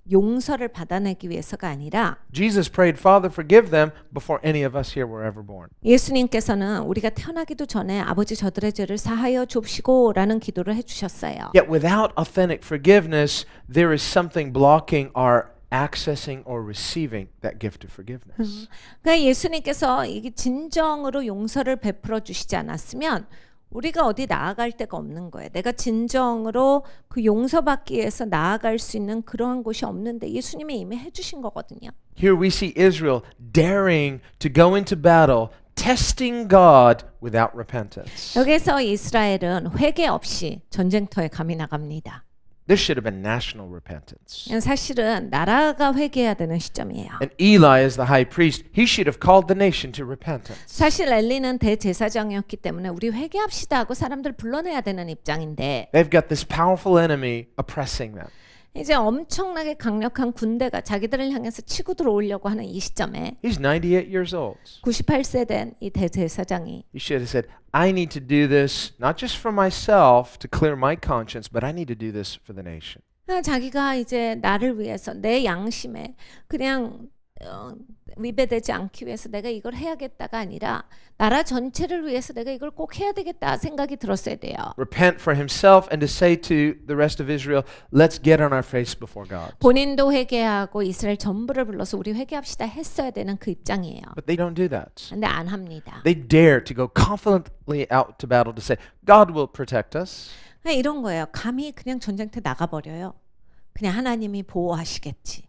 용서를 받아내기 위해서가 아니라 Jesus prayed, Father, forgive them before any of us here were ever born. 예수님께서는 우리가 태어나기도 전에 아버지 저들의 죄를 사하여 줍시고라는 기도를 해주셨어요. Yet without authentic forgiveness, there is something blocking our accessing or receiving that gift of forgiveness. 그러니까 예수님께서 이게 진정으로 용서를 베풀어 주시지 않았으면 우리가 어디 나아갈 데가 없는 거예요. 내가 진정으로 그 용서받기 위해서 나아갈 수 있는 그러한 곳이 없는데 예수님이 이미 해주신 거거든요. Here we see Israel daring to go into battle, testing God without repentance. 여기서 이스라엘은 회개 없이 전쟁터에 감히 나갑니다. There should have been national repentance. 사실은 나라가 회개해야 되는 시점이에요. And Eli, as the high priest, he should have called the nation to repentance. 사실 엘리는 대제사장이었기 때문에 우리 회개합시다 하고 사람들 불러내야 되는 입장인데 They've got this powerful enemy oppressing them. 이제 엄청나게 강력한 군대가 자기들을 향해서 치고 들어오려고 하는 이 시점에 He's 98 years old. 98세 된 이 대제사장이 He should have said, I need to do this not just for myself to clear my conscience, but I need to do this for the nation. 자기가 이제 나를 위해서 내 양심에 그냥 위배되지 않기 위해서 내가 이걸 해야겠다가 아니라 나라 전체를 위해서 내가 이걸 꼭 해야 되겠다 생각이 들었어야 돼요. Repent for himself and to say to the rest of Israel, let's get on our face before God. 본인도 회개하고 이스라엘 전부를 불러서 우리 회개합시다 했어야 되는 그 입장이에요. But they don't do that. 근데 안 합니다. They dare to go confidently out to battle to say, God will protect us. 그냥 이런 거예요. 감히 그냥 전쟁터에 나가버려요. 그냥 하나님이 보호하시겠지.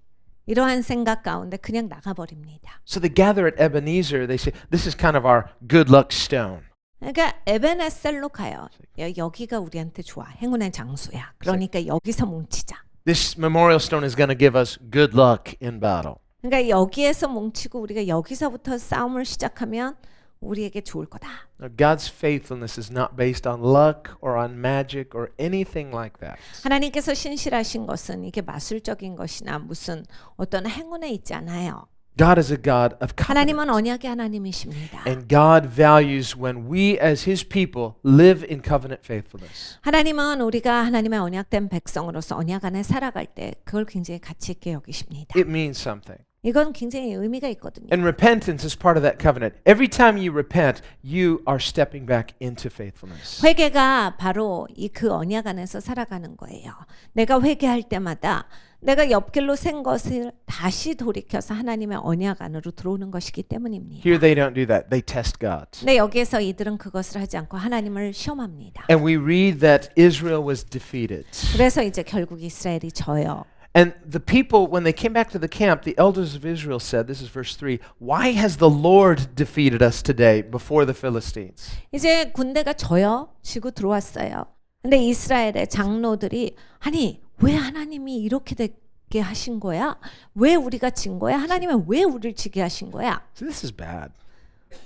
이러한 생각 가운데 그냥 나가버립니다. So they gather at Ebenezer. They say, this is kind of our good luck stone. 그러니까 에베네셀로 가요. 여기가 우리한테 좋아. 행운의 장소야. 그러니까 여기서 뭉치자. This memorial stone is going to give us good luck in battle. 그러니까 여기에서 뭉치고 우리가 여기서부터 싸움을 시작하면 우리에게 좋을 거다. Now, God's faithfulness is not based on luck or on magic or anything like that. 하나님께서 신실하신 것은 이게 마술적인 것이나 무슨 어떤 행운에 있지 않아요. God is a God of covenant. 하나님은 언약의 하나님이십니다. And God values when we as his people live in covenant faithfulness. 하나님은 우리가 하나님의 언약된 백성으로서 언약 안에 살아갈 때 그걸 굉장히 가치 있게 여기십니다. It means something. 이건 굉장히 의미가 있거든요. And repentance is part of that covenant. Every time you repent, you are stepping back into faithfulness. 회개가 바로 이 그 언약 안에서 살아가는 거예요. 내가 회개할 때마다 내가 옆길로 샌 것을 다시 돌이켜서 하나님의 언약 안으로 들어오는 것이기 때문입니다. Here they don't do that. They test God. 근데 여기에서 이들은 그것을 하지 않고 하나님을 시험합니다. And we read that Israel was defeated. 그래서 이제 결국 이스라엘이 져요. And the people, when they came back to the camp, the elders of Israel said, this is verse 3, why has the Lord defeated us today before the Philistines? 이제 군대가 져요. 지고 들어왔어요. 근데 이스라엘의 장로들이 아니 왜 하나님이 이렇게 되게 하신 거야? 왜 우리가 진 거야? 하나님은 왜 우리를 지게 하신 거야? So this is bad.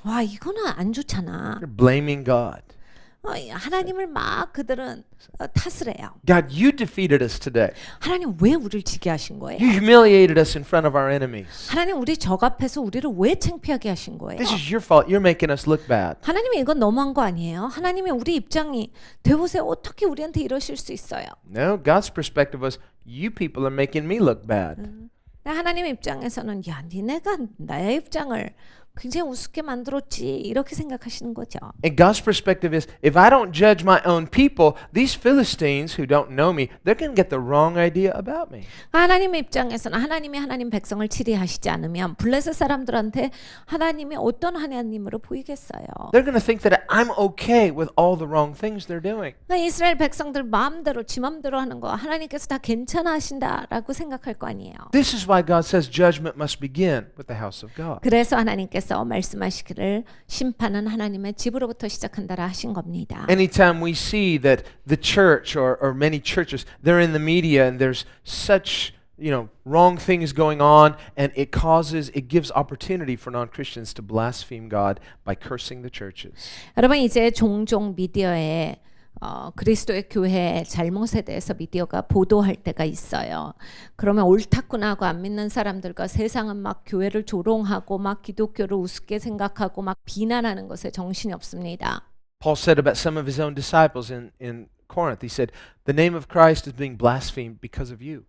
와 이거는 안 좋잖아. They're blaming God. 하나님을 막 그들은 탓을 해요. God, you defeated us today. 하나님 왜 우리를 지게 하신 거예요? You humiliated us in front of our enemies. 하나님 우리 적 앞에서 우리를 왜 창피하게 하신 거예요? This is your fault. You're making us look bad. 하나님이 이건 너무한 거 아니에요? 하나님이 우리 입장이 되보세요. 어떻게 우리한테 이러실 수 있어요? No, God's perspective was, you people are making me look bad. 하나님 입장에서는 야 니네가 나의 입장을 굉장히 우습게 만들었지 이렇게 생각하시는 거죠. And God's perspective is, if I don't judge my own people, these Philistines who don't know me, they're going to get the wrong idea about me. 하나님의 입장에서는 하나님이 하나님 백성을 치리하시지 않으면 블레셋 사람들한테 하나님이 어떤 하나님으로 보이겠어요. They're going to think that I'm okay with all the wrong things they're doing. 그러니까 이스라엘 백성들 마음대로 지 마음대로 하는 거 하나님께서 다 괜찮아 하신다라고 생각할 거 아니에요. This is why God says judgment must begin with the house of God. 그래서 하나님께서 말씀하시기를 심판은 하나님의 집으로부터 시작한다라 하신 겁니다. Anytime we see that the church or many churches, they're in the media and there's such wrong things going on, and it gives opportunity for non-Christians to blaspheme God by cursing the churches. 여러분 이제 종종 미디어에 그리스도의 교회의 잘못에 대해서 미디어가 보도할 때가 있어요. 그러면 옳다구나 하고 안 믿는 사람들과 세상은 막 교회를 조롱하고 막 기독교를 우습게 생각하고 막 비난하는 것에 정신이 없습니다. Paul said about some of his own disciples in Corinth, he said, the name of Christ is being blasphemed because of you.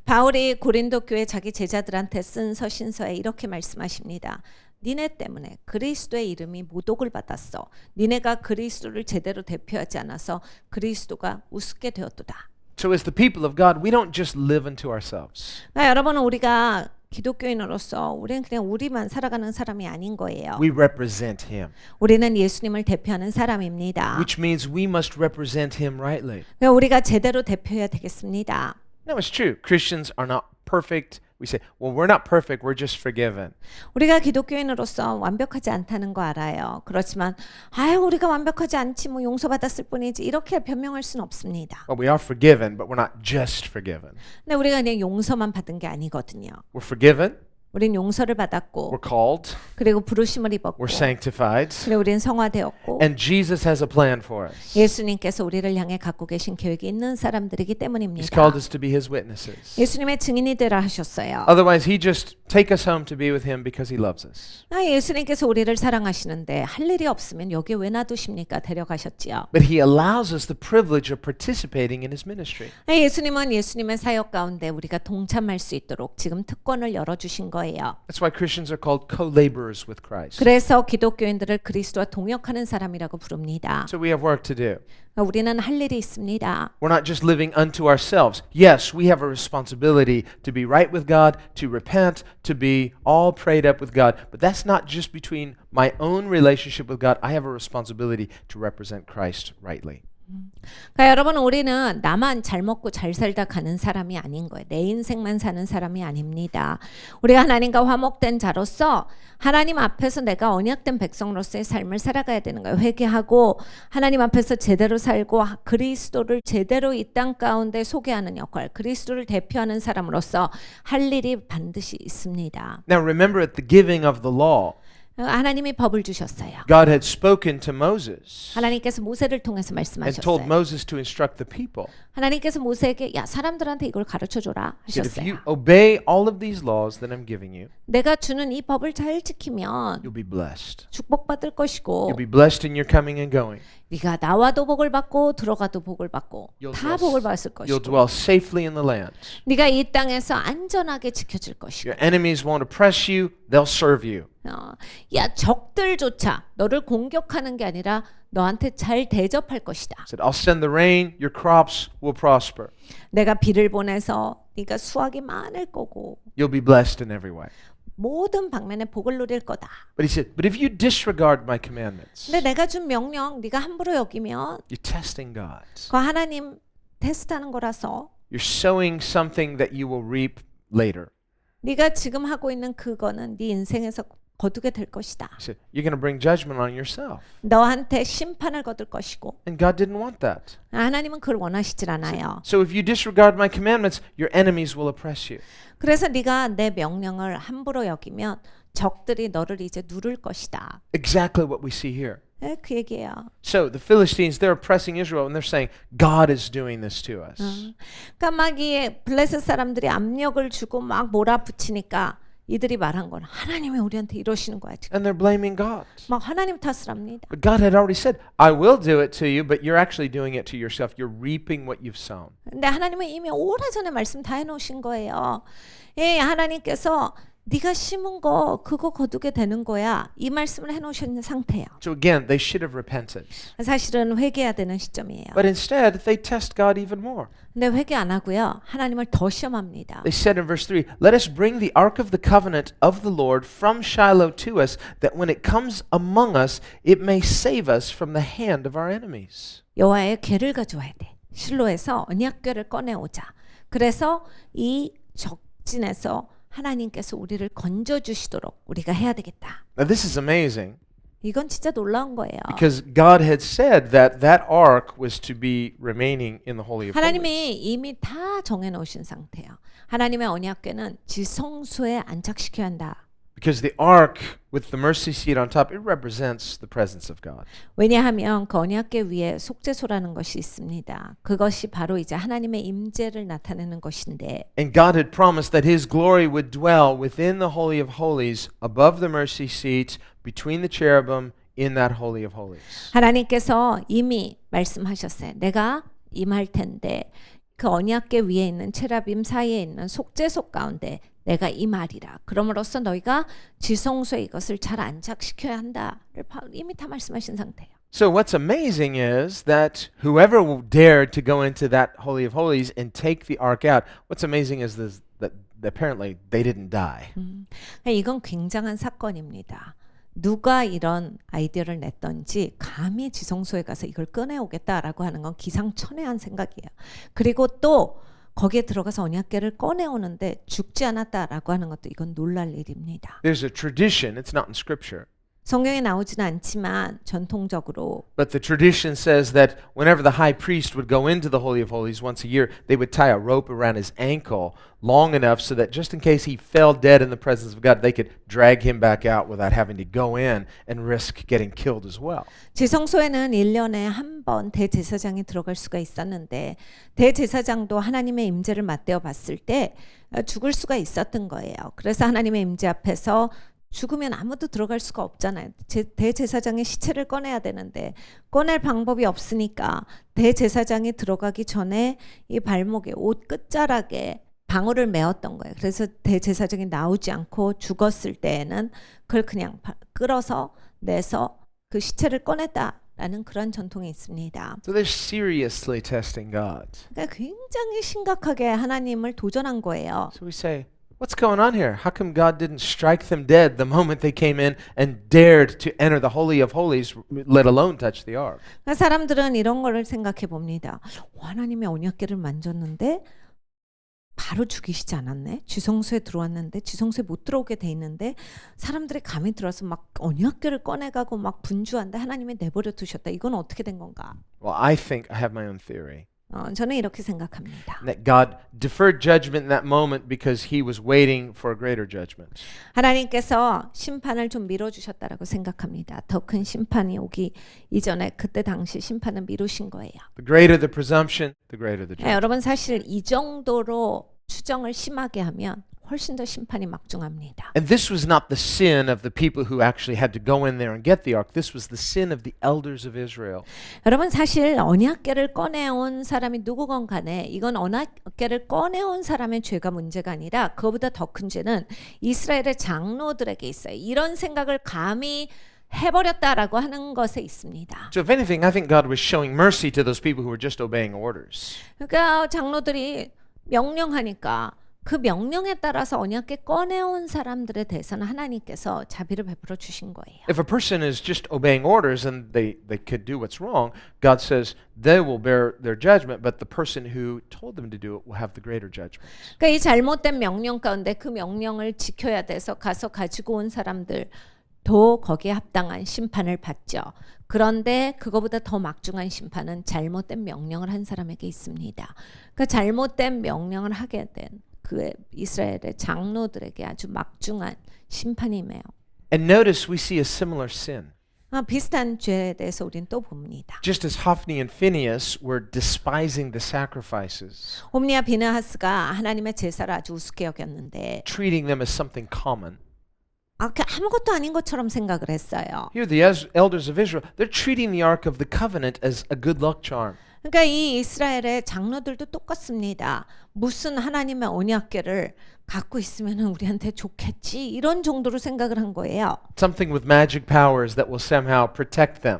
바울이 고린도 교회 자기 제자들한테 쓴 서신서에 이렇게 말씀하십니다. 니네 때문에 그리스도의 이름이 모독을 받았어. 니네가 그리스도를 제대로 대표하지 않아서 그리스도가 우습게 되었도다. So as the people of God, we don't just live unto ourselves. 그러니까 여러분은 우리가 기독교인으로서 우리는 그냥 우리만 살아가는 사람이 아닌 거예요. We represent Him, 우리는 예수님을 대표하는 사람입니다. which means we must represent Him rightly. 그러니까 우리가 제대로 대표해야 되겠습니다. No, it's true. Christians are not perfect. We say, well, we're not perfect. We're just forgiven. 우리가 기독교인으로서 완벽하지 않다는 거 알아요. 그렇지만 아유 우리가 완벽하지 않지 뭐 용서받았을 뿐이지 이렇게 변명할 수는 없습니다. Well, we are forgiven, but we're not just forgiven. 근데 우리가 그냥 용서만 받은 게 아니거든요. We're forgiven. 우린 용서를 받았고 We're called. 그리고 부르심을 입었고 We're sanctified. 그리고 우린 성화되었고 And Jesus has a plan for us. 예수님께서 우리를 향해 갖고 계신 계획이 있는 사람들이기 He's 때문입니다. called us to be His witnesses. 예수님의 증인이 되라 하셨어요. Otherwise, He just take us home to be with Him because He loves us. 예수님께서 우리를 사랑하시는데 할 일이 없으면 여기 왜 놔두십니까? 데려가셨지요. But He allows us the privilege of participating in His ministry. 예수님은 예수님의 사역 가운데 우리가 동참할 수 있도록 지금 특권을 열어주신 거예요. 거예요. That's why Christians are called co-laborers with Christ. 그래서 기독교인들을 그리스도와 동역하는 사람이라고 부릅니다. So we have work to do. 우리는 할 일이 있습니다. We're not just living unto ourselves. Yes, we have a responsibility to be right with God, to repent, to be all prayed up with God. But that's not just between my own relationship with God. I have a responsibility to represent Christ rightly. 그러니까 여러분 우리는 나만 잘 먹고 잘 살다 가는 사람이 아닌 거예요. 내 인생만 사는 사람이 아닙니다. 우리가 하나님과 화목된 자로서 하나님 앞에서 내가 언약된 백성으로서의 삶을 살아가야 되는 거예요. 회개하고 하나님 앞에서 제대로 살고 그리스도를 제대로 이 땅 가운데 소개하는 역할, 그리스도를 대표하는 사람으로서 할 일이 반드시 있습니다. Now remember at the giving of the law, 하나님이 법을 주셨어요. God had spoken to Moses 하나님께서 모세를 통해서 and told 말씀하셨어요. Moses to instruct the people. 하나님께서 모세에게 야 사람들한테 이걸 가르쳐줘라 He said, if you 하셨어요. obey all of these laws that I'm giving you, 내가 주는 이 법을 잘 지키면 you'll be blessed. 축복받을 것이고 You'll be blessed in your coming and going. 네가 나와도 복을 받고 들어가도 복을 받고 You'll 다 dwell, 복을 받을 you'll 것이고 dwell safely in the land. 네가 이 땅에서 안전하게 지켜질 것이고 Your enemies won't oppress you, they'll serve you. 야 적들조차 너를 공격하는 게 아니라 너한테 잘 대접할 것이다. He said, I'll send the rain, your crops will prosper. 내가 비를 보내서 네가 수확이 많을 거고 You'll be blessed in every way. 모든 방면에 복을 누릴 거다. But he said, but if you disregard my commandments, 근데 내가 준 명령 네가 함부로 여기면 you're testing God. 그 하나님 테스트하는 거라서 You're sowing something that you will reap later. 네가 지금 하고 있는 그거는 네 인생에서 거두게 될 것이다. He said, you're going to bring judgment on yourself. 너한테 심판을 거둘 것이고 And God didn't want that. 하나님은 그걸 원하시질 않아요. So if you disregard my commandments, your enemies will oppress you. 그래서 네가 내 명령을 함부로 여기면 적들이 너를 이제 누를 것이다. Exactly what we see here. 네, 그 얘기예요. So the Philistines, they're oppressing Israel and they're saying, God is doing this to us. 그러니까 막 이 블레셋 사람들이 압력을 주고 막 몰아붙이니까 이들이 말한 건 하나님이 우리한테 이러시는 거야 지금. And they're blaming God. 막 하나님 탓을 합니다. But God had already said, I will do it to you, but you're actually doing it to yourself. You're reaping what you've sown. 근데 하나님은 이미 오래전에 말씀 다 해놓으신 거예요. 예, 하나님께서 네가 심은 거 그거 거두게 되는 거야. 이 말씀을 해놓으신 상태예요. So again, they should have repented. 사실은 회개해야 되는 시점이에요. But instead, they test God even more. 근데 회개 안 하고요. 하나님을 더 시험합니다. They said in verse 3, let us bring the ark of the covenant of the Lord from Shiloh to us, that when it comes among us, it may save us from the hand of our enemies. 여호와의 궤를 가져와야 돼. 실로에서 언약궤를 꺼내오자. 그래서 이 적진에서 하나님께서 우리를 건져주시도록 우리가 해야 되겠다. Now this is amazing 이건 진짜 놀라운 거예요. because God had said that that ark was to be remaining in the Holy of Holies. 하나님이 이미 다 정해놓으신 상태예요. 하나님의 언약궤는 지성소에 안착시켜야 한다. Because the ark with the mercy seat on top, it represents the presence of God. 왜냐하면 그 언약궤 위에 속죄소라는 것이 있습니다. 그것이 바로 이제 하나님의 임재를 나타내는 것인데 And God had promised that His glory would dwell within the Holy of Holies, above the mercy seat, between the cherubim, in that Holy of Holies. 하나님께서 이미 말씀하셨어요. 내가 임할 텐데 그 언약궤 위에 있는 체라빔 사이에 있는 속죄소 가운데 내가 임하리라. 그럼으로써 너희가 지성소에 이것을 잘 안착시켜야 한다를 이미 다 말씀하신 상태예요. So what's amazing is that whoever dared to go into that Holy of Holies and take the ark out, what's amazing is this, that apparently they didn't die. 이건 굉장한 사건입니다. 누가 이런 아이디어를 냈던지 감히 지성소에 가서 이걸 꺼내오겠다라고 하는 건 기상천외한 생각이에요. 그리고 또 거기에 들어가서 언약궤를 꺼내오는데 죽지 않았다라고 하는 것도 이건 놀랄 일입니다. There's a tradition, it's not in Scripture, 성경에 나오지는 않지만 전통적으로 but the tradition says that whenever the high priest would go into the Holy of Holies once a year, they would tie a rope around his ankle long enough so that just in case he fell dead in the presence of God, they could drag him back out without having to go in and risk getting killed as well. 지성소에는 1년에 한 번 대제사장이 들어갈 수가 있었는데 대제사장도 하나님의 임재를 맞대어 봤을 때 죽을 수가 있었던 거예요. 그래서 하나님의 임재 앞에서 죽으면 아무도 들어갈 수가 없잖아요. 대제사장의 시체를 꺼내야 되는데 꺼낼 방법이 없으니까 대제사장이 들어가기 전에 이 발목에 옷 끝자락에 방울을 메었던 거예요. 그래서 대제사장이 나오지 않고 죽었을 때에는 그걸 그냥 끌어서 내서 그 시체를 꺼냈다라는 그런 전통이 있습니다. So they're seriously testing God. 그러니까 굉장히 심각하게 하나님을 도전한 거예요. So we say, what's going on here? How come God didn't strike them dead the moment they came in and dared to enter the Holy of Holies, let alone touch the ark? 그러니까 사람들은 이런 거를 생각해 봅니다. 하나님의 언약궤를 만졌는데 바로 죽이시지 않았네. 지성소에 들어왔는데 지성소에 못 들어오게 돼 있는데 사람들이 감이 들어서 막 언약궤를 꺼내가고 막 분주한데 하나님이 내버려 두셨다. 이건 어떻게 된 건가? Well, I think I have my own theory. 저는 이렇게 생각합니다. That God deferred judgment in that moment because he was waiting for a greater judgment. 하나님께서 심판을 좀 미뤄주셨다라고 생각합니다. 더 큰 심판이 오기 이전에 그때 당시 심판을 미루신 거예요. The greater the presumption, the greater the judgment. 여러분 사실 이 정도로 추정을 심하게 하면 훨씬 더 심판이 막중합니다. And this was not the sin of the people who actually had to go in there and get the ark. This was the sin of the elders of Israel. 여러분 사실 언약궤를 꺼내온 사람이 누구건 간에 이건 언약궤를 꺼내온 사람의 죄가 문제가 아니라 그거보다 더 큰 죄는 이스라엘의 장로들에게 있어요. 이런 생각을 감히 해버렸다라고 하는 것에 있습니다. So if anything, I think God was showing mercy to those people who were just obeying orders. 그러니까 장로들이 명령하니까 그 명령에 따라서 언약궤 꺼내온 사람들에 대해서는 하나님께서 자비를 베풀어 주신 거예요. If a person is just obeying orders and they could do what's wrong, God says they will bear their judgment, but the person who told them to do it will have the greater judgment. 그러니까 이 잘못된 명령 가운데 그 명령을 지켜야 돼서 가서 가지고 온 사람들도 거기에 합당한 심판을 받죠. 그런데 그거보다 더 막중한 심판은 잘못된 명령을 한 사람에게 있습니다. 그 잘못된 명령을 하게 된 그 이스라엘의 장로들에게 아주 막중한 심판이 임해요. And notice we see a similar sin. 비슷한 죄에 대해서 우리는 또 봅니다. Just as Hophni and Phinehas were despising the sacrifices, 홈리와 비느하스가 하나님의 제사를 아주 우습게 여겼는데 treating them as something common. 아무것도 아닌 것처럼 생각을 했어요. Here the elders of Israel, they're treating the Ark of the Covenant as a good luck charm. 그러니까 이 이스라엘의 장로들도 똑같습니다. 무슨 하나님의 언약궤를 갖고 있으면 우리한테 좋겠지 이런 정도로 생각을 한 거예요. Something with magic powers that will somehow protect them.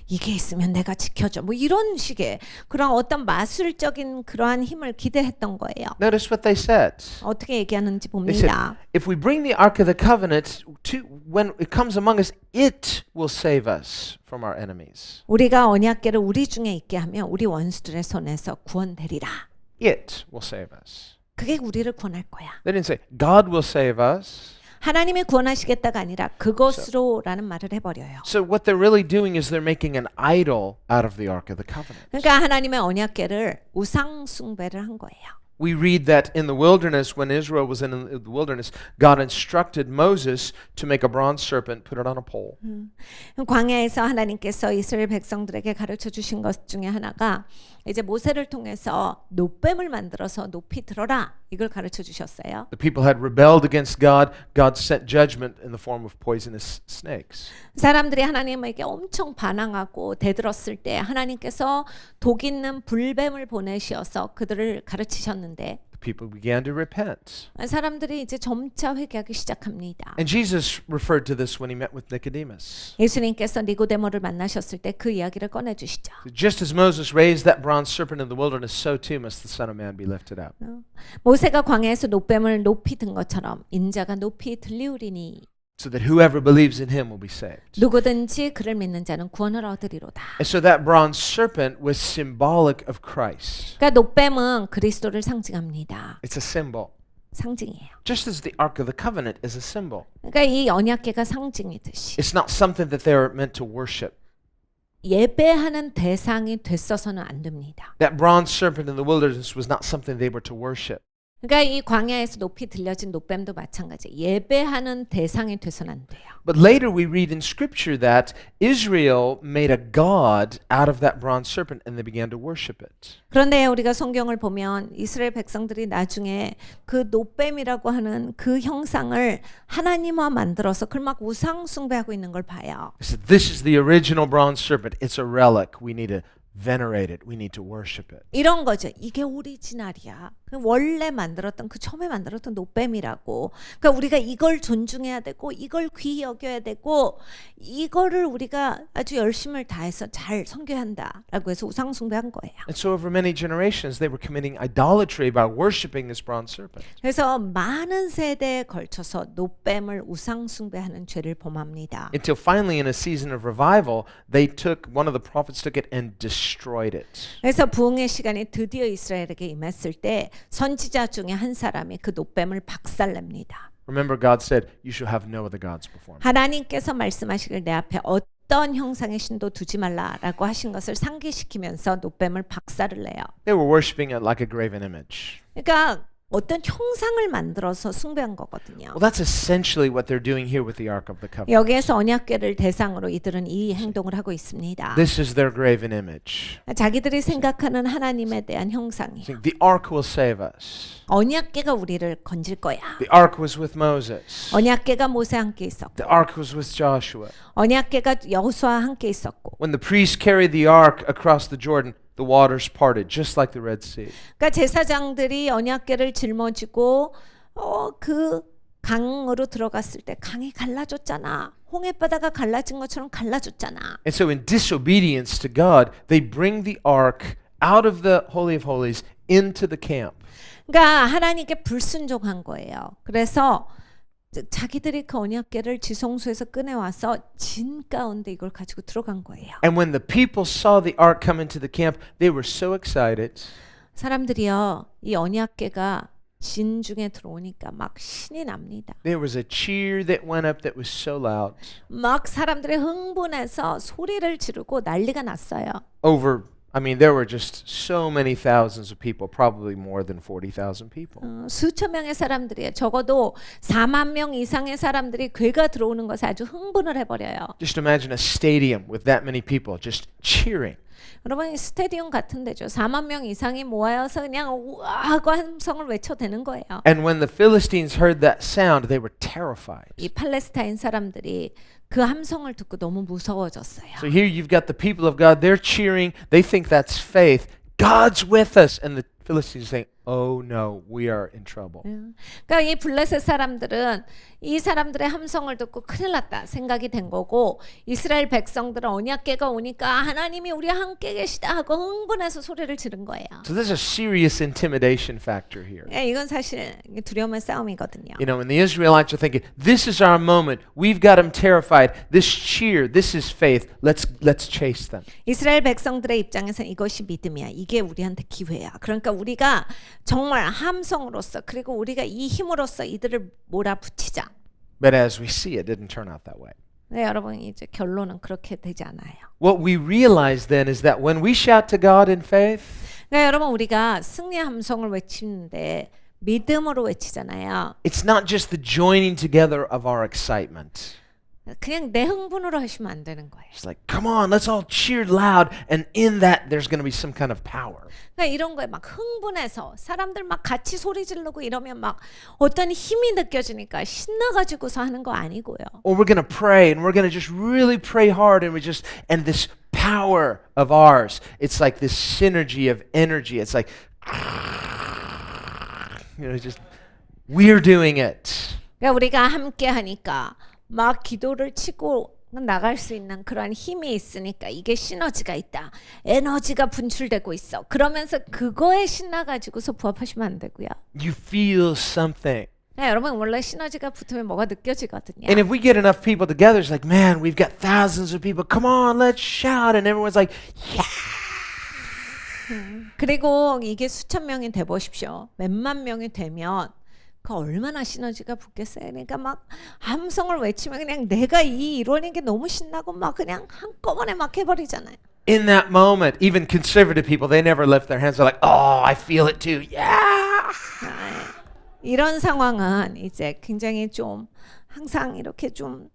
이게 있으면 내가 지켜줘. 뭐 이런 식의 그런 어떤 마술적인 그러한 힘을 기대했던 거예요. Notice what they said. 어떻게 얘기하는지 They said, 봅니다. if we bring the Ark of the Covenant to when it comes among us, it will save us from our enemies. 우리가 언약궤를 우리 중에 있게 하면 우리 원수들의 손에서 구원되리라. It will save us. 그게 우리를 구원할 거야. They didn't say, God will save us. 하나님이 구원하시겠다가 아니라 그것으로라는 말을 해버려요. So what they're really doing is they're making an idol out of the Ark of the Covenant. 그러니까 하나님의 언약궤를 우상 숭배를 한 거예요. We read that in the wilderness, when Israel was in the wilderness, God instructed Moses to make a bronze serpent, put it on a pole. 광야에서 하나님께서 이스라엘 백성들에게 가르쳐 주신 것 중에 하나가 이제 모세를 통해서 놋뱀을 만들어서 높이 들어라 이걸 가르쳐 주셨어요. The people had rebelled against God. God sent judgment in the form of poisonous snakes. 사람들이 하나님에게 엄청 반항하고 대들었을 때 하나님께서 독 있는 불뱀을 보내셔서 그들을 가르치셨는데 The people began to repent. 사람들이 이제 점차 회개하기 시작합니다. And Jesus referred to this when he met with Nicodemus. 예수님께서 니고데모를 만나셨을 때 그 이야기를 꺼내 주시죠. Just as Moses raised that bronze serpent in the wilderness, so too must the Son of Man be lifted up. 모세가 광야에서 놋뱀을 높이 든 것처럼 인자가 높이 들리우리니 So that whoever believes in him will be saved. 누구든지 그를 믿는 자는 구원을 얻으리로다. And so that bronze serpent was symbolic of Christ. 그러니까 놋뱀은 그리스도를 상징합니다. It's a symbol. 상징이에요. Just as the Ark of the Covenant is a symbol. 그러니까 이 언약궤가 상징이듯이 It's not something that they are meant to worship. 예배하는 대상이 됐어서는 안 됩니다. That bronze serpent in the wilderness was not something they were to worship. 그러니까 이 광야에서 높이 들려진 놋뱀도 마찬가지. 예배하는 대상이 돼서는 안 돼요. But later we read in Scripture that Israel made a god out of that bronze serpent and they began to worship it. 그런데 우리가 성경을 보면 이스라엘 백성들이 나중에 그 놋뱀이라고 하는 그 형상을 하나님화 만들어서 그걸 막 우상 숭배하고 있는 걸 봐요. They said, this is the original bronze serpent. It's a relic. We need to venerate it. We need to worship it. 이런 거죠. 이게 오리지널이야. 원래 만들었던 그 처음에 만들었던 노뱀이라고. 그러니까 우리가 이걸 존중해야 되고 이걸 귀히 여겨야 되고 이거를 우리가 아주 열심을 다해서 잘 섬겨야 한다라고 해서 우상 숭배한 거예요. And so over many generations, they were committing idolatry by worshiping this bronze serpent. 그래서 많은 세대에 걸쳐서 노뱀을 우상 숭배하는 죄를 범합니다. Until finally, in a season of revival, one of the prophets took it and destroyed it. 그래서 부흥의 시간이 드디어 이스라엘에게 임했을 때 선지자 중에 한 사람이 그 노뱀을 박살냅니다. Remember, God said, "You shall have no other gods before me." 하나님께서 말씀하시길 내 앞에 어떤 형상의 신도 두지 말라라고 하신 것을 상기시키면서 노뱀을 박살을 내요. They were worshiping it like a graven image. 그러니까 어떤 형상을 만들어서 숭배한 거거든요. Well, that's essentially what they're doing here with the Ark of the Covenant. 여기에서 언약궤를 대상으로 이들은 이 행동을 하고 있습니다. This is their graven image. 자기들이 생각하는 하나님에 대한 형상이에요. Saying, the Ark will save us. 언약궤가 우리를 건질 거야. The Ark was with Moses. 언약궤가 모세와 함께 있었고 The Ark was with Joshua. 언약궤가 여호수아와 함께 있었고 When the priests carried the Ark across the Jordan, the waters parted, just like the Red Sea. 그러니까 제사장들이 언약궤를 짊어지고 그 강으로 들어갔을 때 강이 갈라졌잖아. 홍해바다가 갈라진 것처럼 갈라졌잖아. And so in disobedience to God, they bring the Ark out of the Holy of Holies into the camp. 그러니까 하나님께 불순종한 거예요. 그래서 자기들이 그 언약궤를 지성소에서 꺼내와서 진 가운데 이걸 가지고 들어간 거예요. And when the people saw the Ark come into the camp, they were so excited. 사람들이요, 이 언약궤가 진 중에 들어오니까 막 신이 납니다. There was a cheer that went up that was so loud. 막 사람들이 흥분해서 소리를 지르고 난리가 났어요. There were just so many thousands of people, probably more than 40,000 people. 수천 명의 사람들이에요. 적어도 4만 명 이상의 사람들이 궤가 들어오는 것에 아주 흥분을 해버려요. Just imagine a stadium with that many people just cheering. 여러분 스테디움 같은 데죠. 4만 명 이상이 모여서 그냥 우와 하고 함성을 외쳐대는 거예요. And when the Philistines heard that sound, they were terrified. 이 팔레스타인 사람들이 그 함성을 듣고 너무 무서워졌어요. So here you've got the people of God, they're cheering, they think that's faith. God's with us. And the Philistines saying, oh no, we are in trouble. 그러니까 이 블레셋 사람들은 이 사람들의 함성을 듣고 큰일 났다 생각이 된 거고 이스라엘 백성들은 언약궤가 오니까 하나님이 우리와 함께 계시다 하고 흥분해서 소리를 지른 거예요. So there's a serious intimidation factor here. 이건 사실 두려움의 싸움이거든요. You know, and the Israelites are thinking, this is our moment. We've got them terrified. This cheer, this is faith. Let's chase them. 이스라엘 백성들의 입장에서는 이것이 믿음이야. 이게 우리한테 기회야. 그러니까 우리가 정말 함성으로서 그리고 우리가 이 힘으로써 이들을 몰아붙이자. But as we see, it didn't turn out that way. 네, 여러분 이제 결론은 그렇게 되지 않아요. What we realize then is that when we shout to God in faith, 네, 여러분 우리가 승리 함성을 외치는데 믿음으로 외치잖아요. it's not just the joining together of our excitement. 그냥 내 흥분으로 하시면 안 되는 거예요. It's like, come on, let's all cheer loud, and in that there's going to be some kind of power. 그러니까 이런 거에 막 흥분해서 사람들 막 같이 소리 지르고 이러면 막 어떤 힘이 느껴지니까 신나가지고서 하는 거 아니고요. Or we're going to pray, and we're going to just really pray hard, and this power of ours, it's like this synergy of energy. It's like, just we're doing it. 그러니까 우리가 함께 하니까 막 기도를 치고 나갈 수 있는 그러한 힘이 있으니까 이게 시너지가 있다. 에너지가 분출되고 있어. 그러면서 그거에 신나가지고서 부합하시면 안 되고요. You feel something. 네, 여러분 원래 시너지가 붙으면 뭐가 느껴지거든요. And if we get enough people together, it's like, man, we've got thousands of people. Come on, let's shout. And everyone's like, yeah. 그리고 이게 수천 명이 돼 보십시오. 몇만 명이 되면 그 얼마나 시너지가 붙겠어요. 그러니까 막 함성을 외치면 그냥 내가 이루어낸 게 너무 신나고 막 그냥 한꺼번에 막 해버리잖아요. In that moment, even conservative people, they never lift their hands. They're like, oh, I feel it too. Yeah. 이런 상황은 이제 굉장히 좀 항상 이렇게 좀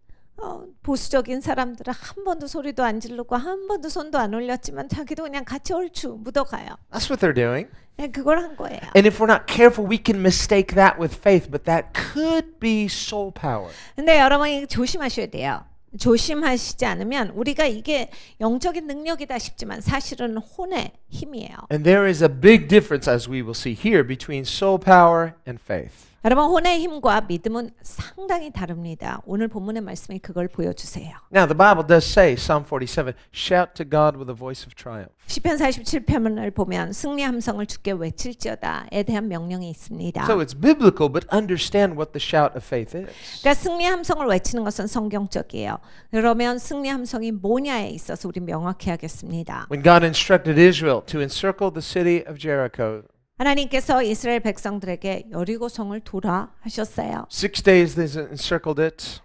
보수적인 사람들은 한 번도 소리도 안 지르고 한 번도 손도 안 올렸지만 자기도 그냥 같이 얼추 묻어가요. That's what they're doing. 네, 그걸 한 거예요. And if we're not careful, we can mistake that with faith, but that could be soul power. 근데 여러분이 조심하셔야 돼요. 조심하시지 않으면 우리가 이게 영적인 능력이다 싶지만 사실은 혼의 힘이에요. And there is a big difference, as we will see here, between soul power and faith. 여러분 혼의 힘과 믿음은 상당히 다릅니다. 오늘 본문의 말씀이 그걸 보여주세요. Now, the Bible does say, Psalm 47, shout to God with a voice of triumph. 시편 47편을 보면 승리 함성을 주께 외칠지어다에 대한 명령이 있습니다. So it's biblical, but understand what the shout of faith is. 그러니까 승리 함성을 외치는 것은 성경적이에요. 그러면 승리 함성이 뭐냐에 있어서 우리 명확히 하겠습니다. When God instructed Israel to encircle the city of Jericho, 하나님께서 이스라엘 백성들에게 여리고성을 도라 하셨어요. 6 days they encircled it.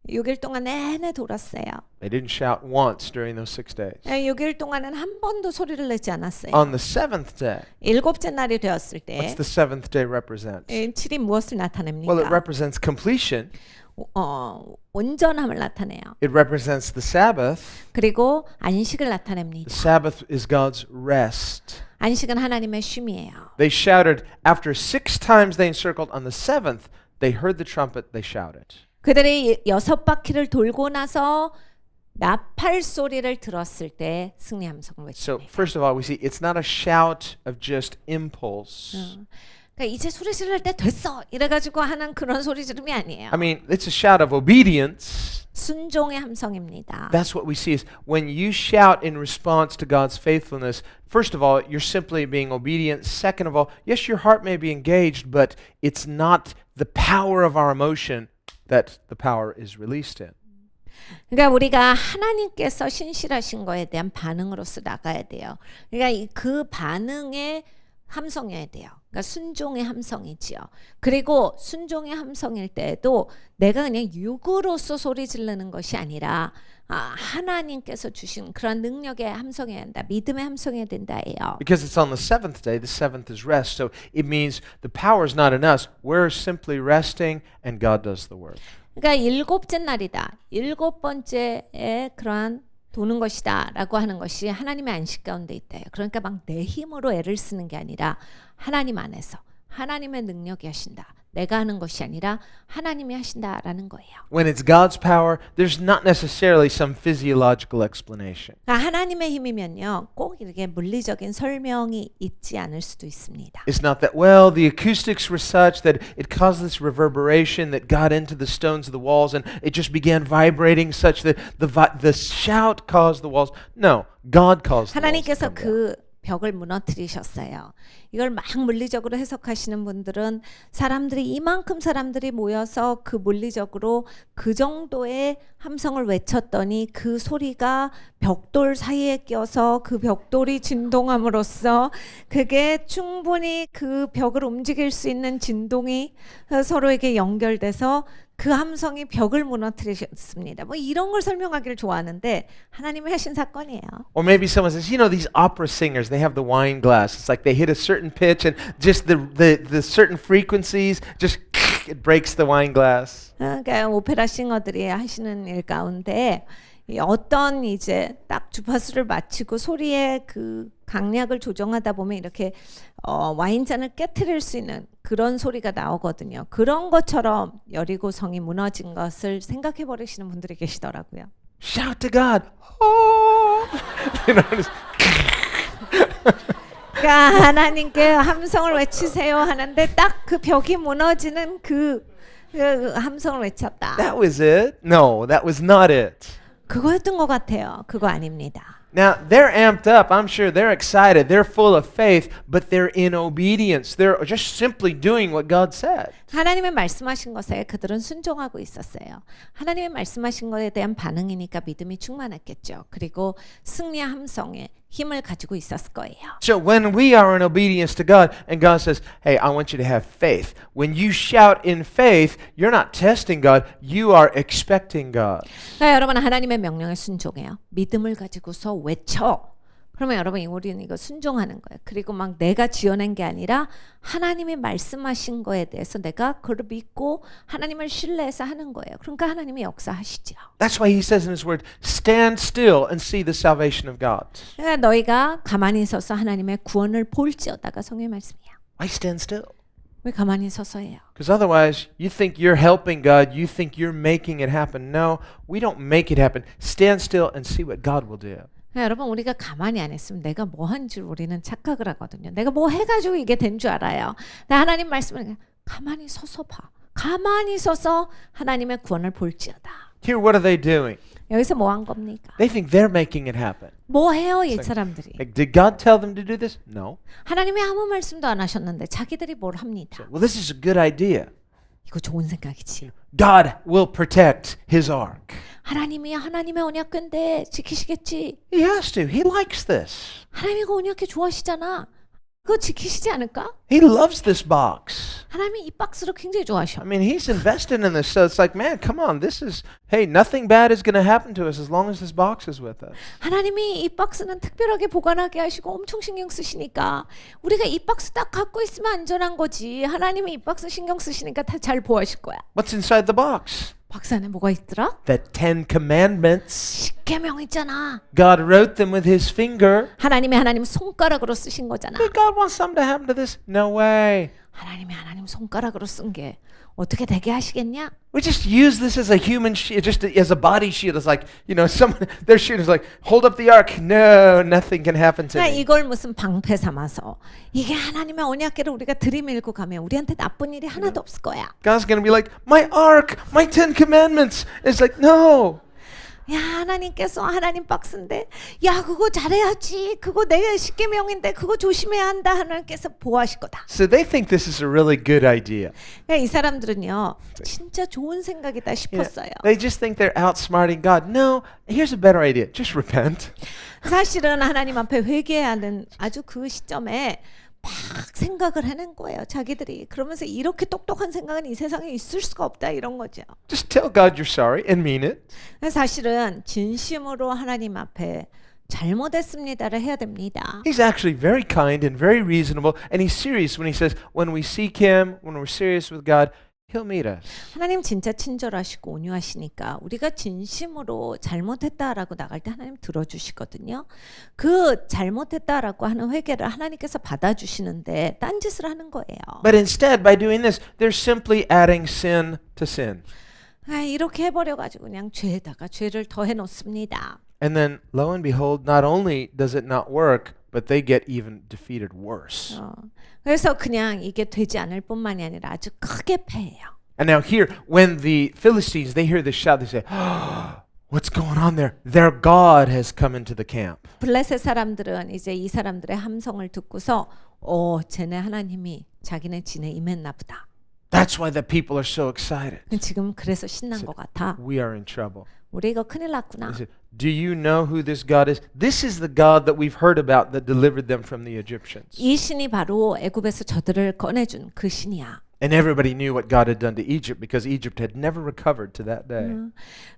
6일 동안 내내 돌았어요. They didn't shout once during those 6 days. 6일 동안은 한 번도 소리를 내지 않았어요. On the seventh day, 일곱째 날이 되었을 때 what's the seventh day represent? 7이 무엇을 Well, it 나타냅니까? represents completion. 온전함을 나타내요. It represents the Sabbath. 그리고 안식을 The 나타냅니다. Sabbath is God's rest. 안식은 하나님의 쉼이에요. They shouted after 6 times they encircled. On the seventh, they heard the trumpet. They shouted. 그들이 6바퀴를 돌고 나서 나팔 소리를 들었을 때 승리 함성을 So 외칩니다. first of all, we see it's not a shout of just impulse. 그러니까 이제 소리 지를 때 됐어 이래가지고 하는 그런 소리 지름이 아니에요. I mean, it's a shout of obedience. 순종의 함성입니다. That's what we see is when you shout in response to God's faithfulness, first of all, you're simply being obedient. Second of all, yes, your heart may be engaged, but it's not the power of our emotion that the power is released in. 그러니까 우리가 하나님께서 신실하신 거에 대한 반응으로서 나가야 돼요. 그러니까 그 반응에 함성해야 돼요. 그러니까 순종의 함성이지요. 그리고 순종의 함성일 때에도 내가 그냥 육으로서 소리 지르는 것이 아니라 하나님께서 주신 그런 능력의 함성해야 한다. 믿음의 함성해야 된다예요. Because it's on the seventh day, the seventh is rest. So it means the power is not in us. We're simply resting and God does the work. 그러니까 일곱째 날이다. 일곱 번째에 그러한 도는 것이다 라고 하는 것이 하나님의 안식 가운데 있다요. 그러니까 막 내 힘으로 애를 쓰는 게 아니라 하나님 안에서 하나님의 능력이 하신다. 내가 하는 것이 아니라 하나님이 하신다라는 거예요. When it's God's power, there's not necessarily some physiological explanation. 그러니까 하나님의 힘이면요. 꼭 이렇게 물리적인 설명이 있지 않을 수도 있습니다. It's not that, well, the acoustics were such that it caused this reverberation that got into the stones of the walls and it just began vibrating such that the shout caused the walls. No, God caused the walls to 하나님께서 come down. 그 벽을 무너뜨리셨어요. 이걸 막 물리적으로 해석하시는 분들은 사람들이 이만큼 사람들이 모여서 그 물리적으로 그 정도의 함성을 외쳤더니 그 소리가 벽돌 사이에 껴서 그 벽돌이 진동함으로써 그게 충분히 그 벽을 움직일 수 있는 진동이 서로에게 연결돼서 그 함성이 벽을 무너뜨리셨습니다. 뭐 이런 걸 설명하기를 좋아하는데 하나님이 하신 사건이에요. Or maybe someone says, you know, these opera singers, they have the wine glass. It's like they hit a certain pitch and just the certain frequencies, just it breaks the wine glass. 그러니까 오페라 싱어들이 하시는 일 가운데 어떤 이제 딱 주파수를 맞추고 소리의 그 강약을 조정하다 보면 이렇게 와인잔을 깨트릴 수 있는 그런 소리가 나오거든요. 그런 것처럼 여리고성이 무너진 것을 생각해 버리시는 분들이 계시더라고요. Shout to God. Oh. You know, just- 그러니까 하나님께 함성을 외치세요 하는데 딱 그 벽이 무너지는 그 함성을 외쳤다. that was it? No, that was not it. 그거였던 것 같아요. 그거 아닙니다. Now, they're amped up. I'm sure they're excited. They're full of faith, but they're in obedience. They're just simply doing what God said. 하나님의 말씀하신 것에 그들은 순종하고 있었어요. 하나님의 말씀하신 것에 대한 반응이니까 믿음이 충만했겠죠. 그리고 승리의 함성에 힘을 가지고 있었을 거예요. So when we are in obedience to God and God says, hey, I want you to have faith. When you shout in faith, you're not testing God. You are expecting God. 그러니까 여러분 하나님의 명령에 순종해요. 믿음을 가지고서 외쳐. 그러면 여러분 우리는 이거 순종하는 거예요. 그리고 막 내가 지어낸 게 아니라 하나님이 말씀하신 거에 대해서 내가 그걸 믿고 하나님을 신뢰해서 하는 거예요. 그러니까 하나님이 역사하시죠. That's why he says in his word, stand still and see the salvation of God. 그러니까 너희가 가만히 서서 하나님의 구원을 볼지어다가 성경의 말씀이야. Why stand still? 왜 가만히 서서 해요? Because otherwise, you think you're helping God, you think you're making it happen. No, we don't make it happen. Stand still and see what God will do. 여러분 우리가 가만히 안 했으면 내가 뭐 한 줄 우리는 착각을 하거든요. 내가 뭐 해가지고 이게 된 줄 알아요. 근데 하나님 말씀을 그냥 가만히 서서 봐. 가만히 서서 하나님의 구원을 볼지어다. Here, what are they doing? 여기서 뭐 한 겁니까? They think they're making it happen. 뭐 해요 이 사람들이? Like, did God tell them to do this? No. 하나님이 아무 말씀도 안 하셨는데 자기들이 뭘 합니다. Well, this is a good idea. 이거 좋은 생각이지. God will protect his ark. 하나님이 하나님의 언약궤인데 지키시겠지. He has to. He likes this. 하나님이 그 언약궤 좋아하시잖아. 그거 지키시지 않을까? He loves this box. 하나님이 이 박스를 굉장히 좋아하셔. I mean, he's invested in this. So it's like, man, come on. This is, hey, nothing bad is going to happen to us as long as this box is with us. 하나님이 이 박스는 특별하게 보관하게 하시고 엄청 신경 쓰시니까 우리가 이 박스 딱 갖고 있으면 안전한 거지. 하나님이 이 박스 신경 쓰시니까 다 잘 보호하실 거야. What's inside the box? 박스 안에 뭐가 있더라? The Ten Commandments. 십계명 있잖아. God wrote them with his finger. 하나님 손가락으로 쓰신 거잖아. Did God want something to happen to this? No way. 하나님 손가락으로 쓴 게 어떻게 되게 하시겠냐? We just use this as a human shield, just as a body shield. It's like, you know, someone, their shield is like, hold up the ark. No, nothing can happen to 그러니까 me. 이걸 무슨 방패 삼아서 이게 하나님의 언약궤를 우리가 들이밀고 가면 우리한테 나쁜 일이 하나도 없을 거야. God's going to be like, my ark, my Ten Commandments. It's like, no. 야 하나님께서 하나님 박스인데 야 그거 잘해야지 그거 내 십계명인데 그거 조심해야 한다 하나님께서 보호하실 거다. So they think this is a really good idea. 그러니까 이 사람들은요 진짜 좋은 생각이다 싶었어요. They just think they're outsmarting God. No, here's a better idea. Just repent. 사실은 하나님 앞에 회개해야 하는 아주 그 시점에 막 생각을 해낸 거예요. 자기들이 그러면서 이렇게 똑똑한 생각은 이 세상에 있을 수가 없다 이런 거죠. Just tell God you're sorry and mean it. 사실은 진심으로 하나님 앞에 잘못했습니다를 해야 됩니다. He's actually very kind and very reasonable, and he's serious when he says, when we seek him, when we're serious with God, he'll meet us. 하나님 진짜 친절하시고 온유하시니까 우리가 진심으로 잘못했다라고 나갈 때 하나님 들어주시거든요. 그 잘못했다라고 하는 회개를 하나님께서 받아주시는데 딴짓을 하는 거예요. But instead, by doing this, they're simply adding sin to sin. 이렇게 해버려가지고 그냥 죄에다가 죄를 더 해놓습니다. And then, lo and behold, not only does it not work, but they get even defeated worse. 그래서 그냥 이게 되지 않을 뿐만이 아니라 아주 크게 패해요. And now here, when the Philistines, they hear this shout, they say, oh, what's going on there? Their God has come into the camp. 블레셋 사람들은 이제 이 사람들의 함성을 듣고서 쟤네 하나님이 자기네 진에 임했나 보다. That's why the people are so excited. 지금 그래서 신난 것 같아. We are in trouble. 우리 이거 큰일 났구나. They said, do you know who this God is? This is the God that we've heard about that delivered them from the Egyptians. 이 신이 바로 애굽에서 저들을 꺼내준 그 신이야. And everybody knew what God had done to Egypt because Egypt had never recovered to that day.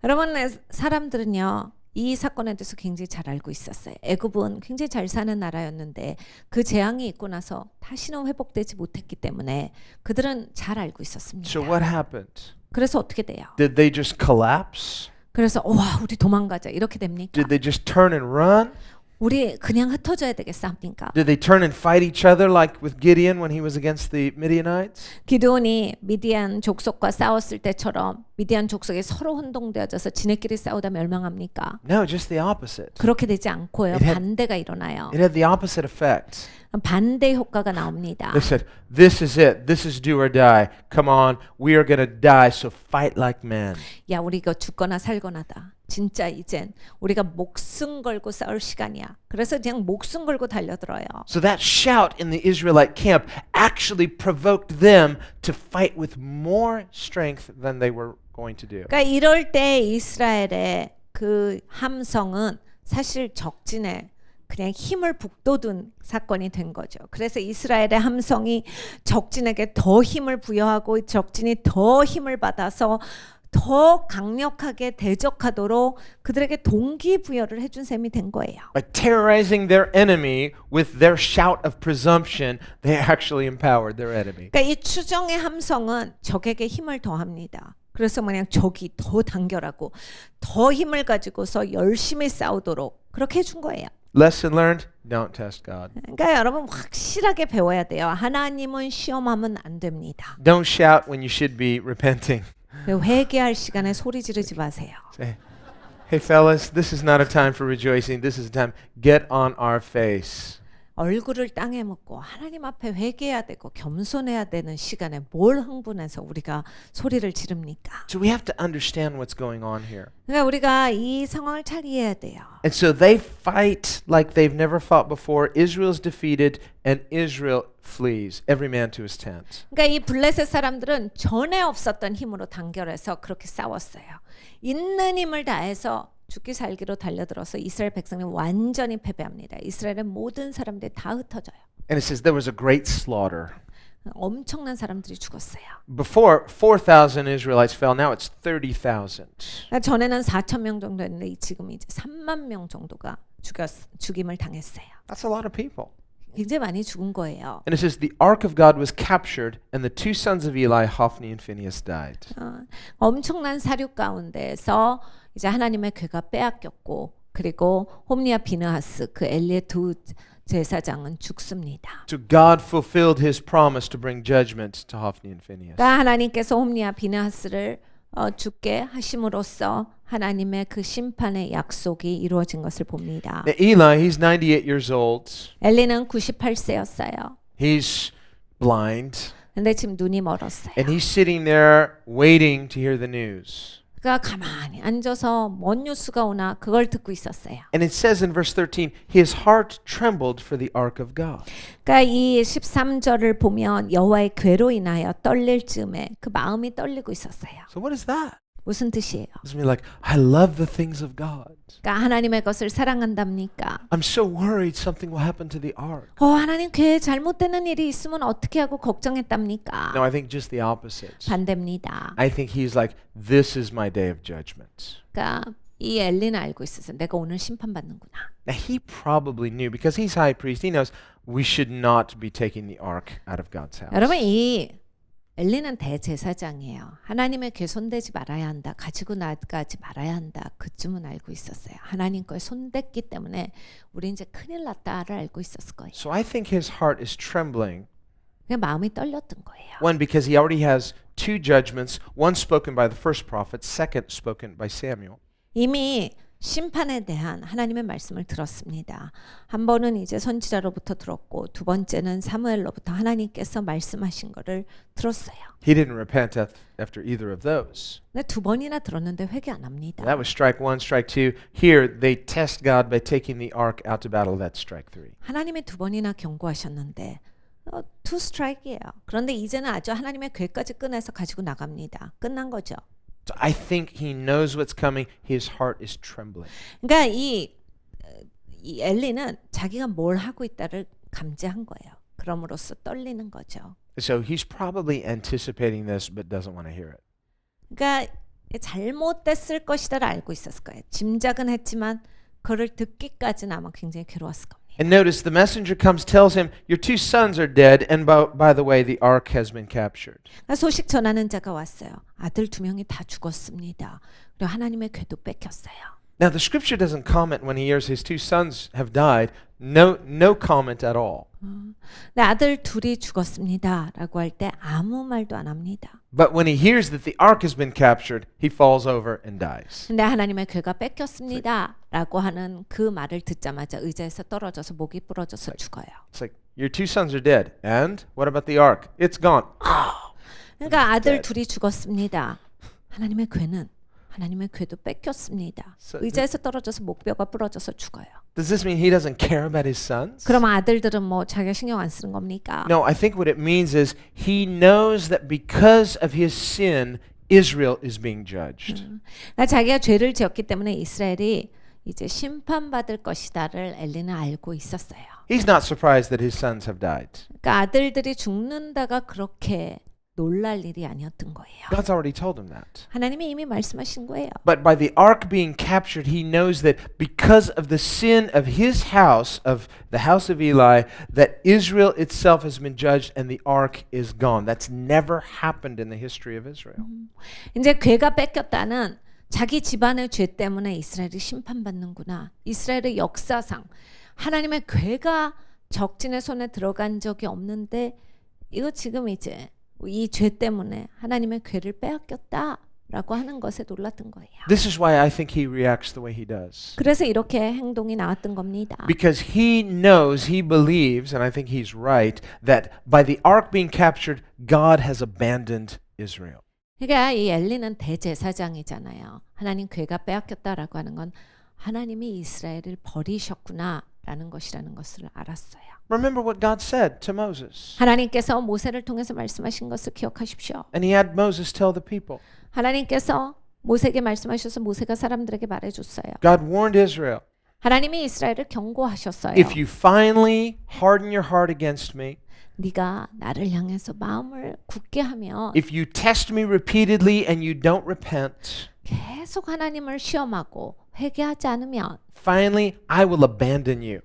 여러분 사람들은요. 이 사건에 대해서 굉장히 잘 알고 있었어요. 애굽은 굉장히 잘 사는 나라였는데 그 재앙이 있고 나서 다시는 회복되지 못했기 때문에 그들은 잘 알고 있었습니다. So what happened? 그래서 어떻게 돼요? Did they just collapse? 그래서 와 우리 도망가자 이렇게 됩니까? Did they just turn and run? 우리 그냥 흩어져야 되겠습니까? Did they turn and fight each other like with Gideon when he was against the Midianites? 기드온이 미디안 족속과 싸웠을 때처럼 미디안 족속이 서로 혼동되어져서 지네끼리 싸우다 멸망합니까? No, just the opposite. 그렇게 되지 않고요. It had- 반대가 일어나요. It had the opposite effect. 반대 효과가 나옵니다. They said, this is it. This is do or die. Come on, we are going to die, so fight like men. 야 우리 이거 죽거나 살거나다. 진짜 이젠 우리가 목숨 걸고 싸울 시간이야. 그래서 그냥 목숨 걸고 달려들어요. So that shout in the Israelite camp actually provoked them to fight with more strength than they were going to do. 그러니까 이럴 때 이스라엘의 그 함성은 사실 적진에 그냥 힘을 북돋운 사건이 된 거죠. 그래서 이스라엘의 함성이 적진에게 더 힘을 부여하고 적진이 더 힘을 받아서 더 강력하게 대적하도록 그들에게 동기부여를 해준 셈이 된 거예요. By terrorizing their enemy with their shout of presumption, they actually empowered their enemy. 그러니까 이 추정의 함성은 적에게 힘을 더합니다. 그래서 그냥 적이 더 단결하고 더 힘을 가지고서 열심히 싸우도록 그렇게 해준 거예요. Lesson learned, don't test God. 그러니까 여러분 확실하게 배워야 돼요. 하나님은 시험하면 안 됩니다. Don't shout when you should be repenting. 회개할 시간에 소리 지르지 마세요. Say, hey fellas, this is not a time for rejoicing. This is a time, get on our face. 얼굴을 땅에 묻고 하나님 앞에 회개해야 되고 겸손해야 되는 시간에 뭘 흥분해서 우리가 소리를 지릅니까? So we have to understand what's going on here. 그러니까 우리가 이 상황을 잘 이해해야 돼요. And so they fight like they've never fought before. Israel's defeated and Israel flees, every man to his tent. 그러니까 이 블레셋 사람들은 전에 없었던 힘으로 단결해서 그렇게 싸웠어요. 있는 힘을 다해서 죽기 살기로 달려들어서 이스라엘 백성이 완전히 패배합니다. 이스라엘의 모든 사람들이 다 흩어져요. And it says there was a great slaughter. 엄청난 사람들이 죽었어요. Before 4,000 Israelites fell, now it's 30,000. 그러니까 전에는 4천 명 정도였는데 지금 이제 3만 명 정도가 죽임을 당했어요. That's a lot of people. 굉장히 많이 죽은 거예요. And it says the ark of God was captured and the two sons of Eli, Hophni and Phinehas, died. 엄청난 사륙 가운데서 이제 하나님의 궤가 빼앗겼고 그리고 홈리와 비느하스 그 엘리의 두 제사장은 죽습니다. So God fulfilled his promise to bring judgment to Hophni and Phinehas. 그러니까 하나님께서 홈리와 비느하스를 죽게 하심으로써 하나님의 그 심판의 약속이 이루어진 것을 봅니다. Now Eli, he's 98 years old. 엘리는 98세였어요. He's blind. 근데 지금 눈이 멀었어요. And he's sitting there waiting to hear the news. 그러니까 가만히 앉아서 뭔 뉴스가 오나 그걸 듣고 있었어요. And it says in verse 13, his heart trembled for the ark of God. 그러니까 이 13절을 보면 여호와의 궤로 인하여 떨릴 즈음에 그 마음이 떨리고 있었어요. So what is that? 무슨 뜻이에요? It means like, I love the things of God. 그러니까 하나님의 것을 사랑한답니까? I'm so worried something will happen to the ark. 하나님 궤에 잘못되는 일이 있으면 어떻게 하고 걱정했답니까? No, I think just the opposite. 반대입니다. I think he's like, this is my day of judgment. 그러니까 이 엘리는 알고 있었어요. 내가 오늘 심판받는구나. Now he probably knew because he's high priest. He knows we should not be taking the ark out of God's house. 여러분 이 엘리는 대제사장이에요. 하나님의 궤 손대지 말아야 한다. 가지고 나가지 말아야 한다. 그쯤은 알고 있었어요. 하나님 거에 손댔기 때문에 우리 이제 큰일 났다를 알고 있었을 거예요. So I think his heart is trembling. 그냥 마음이 떨렸던 거예요. One, because he already has two judgments, one spoken by the first prophet, second spoken by Samuel. 이미 심판에 대한 하나님의 말씀을 들었습니다. 한 번은 이제 선지자로부터 들었고 두 번째는 사무엘로부터 하나님께서 말씀하신 거를 들었어요. He didn't repent after either of those. 근데 두 번이나 들었는데 회개 안 합니다. That was strike one, strike two. Here, they test God by taking the ark out to battle. That's strike three. 하나님이 두 번이나 경고하셨는데 투 스트라이크예요. 그런데 이제는 아주 하나님의 궤까지 꺼내서 가지고 나갑니다. 끝난 거죠. So I think he knows what's coming. His heart is trembling. 그러니까 이 엘리는 자기가 뭘 하고 있다를 감지한 거예요. 그럼으로써 떨리는 거죠. So he's probably anticipating this but doesn't want to hear it. 그러니까 잘못됐을 것이다를 알고 있었을 거예요. 짐작은 했지만 그를 듣기까지는 아마 굉장히 괴로웠을 겁니다. And notice the messenger comes, tells him, your two sons are dead, and by the way, the ark has been captured. 그러니까 소식 전하는 자가 왔어요. 아들 두 명이 다 죽었습니다. 그리고 하나님의 궤도 뺏겼어요. Now the scripture doesn't comment when he hears his two sons have died. No comment at all. 네, 아들 둘이 죽었습니다라고 할 때 아무 말도 안 합니다. But when he hears that the ark has been captured, he falls over and dies. 근데 하나님의 궤가 뺏겼습니다라고 하는 그 말을 듣자마자 의자에서 떨어져서 목이 부러져서 죽어요. It's like, your two sons are dead. And what about the ark? It's gone. 그러니까 아들 둘이 죽었습니다. 하나님의 궤도 뺏겼습니다. 의자에서 떨어져서 목뼈가 부러져서 죽어요. Does this mean he doesn't care about his sons? 그럼 아들들은 뭐 자기가 신경 안 쓰는 겁니까? No, I think what it means is he knows that because of his sin, Israel is being judged. 그러니까 자기가 죄를 지었기 때문에 이스라엘이 이제 심판받을 것이다를 엘리는 알고 있었어요. He's not surprised that his sons have died. 그러니까 아들들이 죽는다가 그렇게 놀랄 일이 아니었던 거예요. God's already told him that. 하나님이 이미 말씀하신 거예요. But by the ark being captured, he knows that because of the sin of his house, of the house of Eli, that Israel itself has been judged and the ark is gone. That's never happened in the history of Israel. 이제 궤가 뺏겼다는 자기 집안의 죄 때문에 이스라엘이 심판받는구나. 이스라엘의 역사상 하나님의 괴가 적진의 손에 들어간 적이 없는데 이거 지금 이제 이 죄 때문에 하나님의 괴를 빼앗겼다라고 하는 것에 놀랐던 거예요. This is why I think he reacts the way he does. 그래서 이렇게 행동이 나왔던 겁니다. Because he knows, he believes, and I think he's right, that by the ark being captured, God has abandoned Israel. 그러니까 이 엘리는 대제사장이잖아요. 하나님 괴가 빼앗겼다라고 하는 건 하나님이 이스라엘을 버리셨구나라는 것이라는 것을 알았어요. Remember what God said to Moses. 하나님께서 모세를 통해서 말씀하신 것을 기억하십시오. And he had Moses tell the people. 하나님께서 모세에게 말씀하셔서 모세가 사람들에게 말해줬어요. God warned Israel, 하나님이 이스라엘을 경고하셨어요. if you finally harden your heart against me, 네가 나를 향해서 마음을 굳게 하면 if you test me repeatedly and you don't repent, 계속 하나님을 시험하고 회개하지 않으면 finally I will abandon you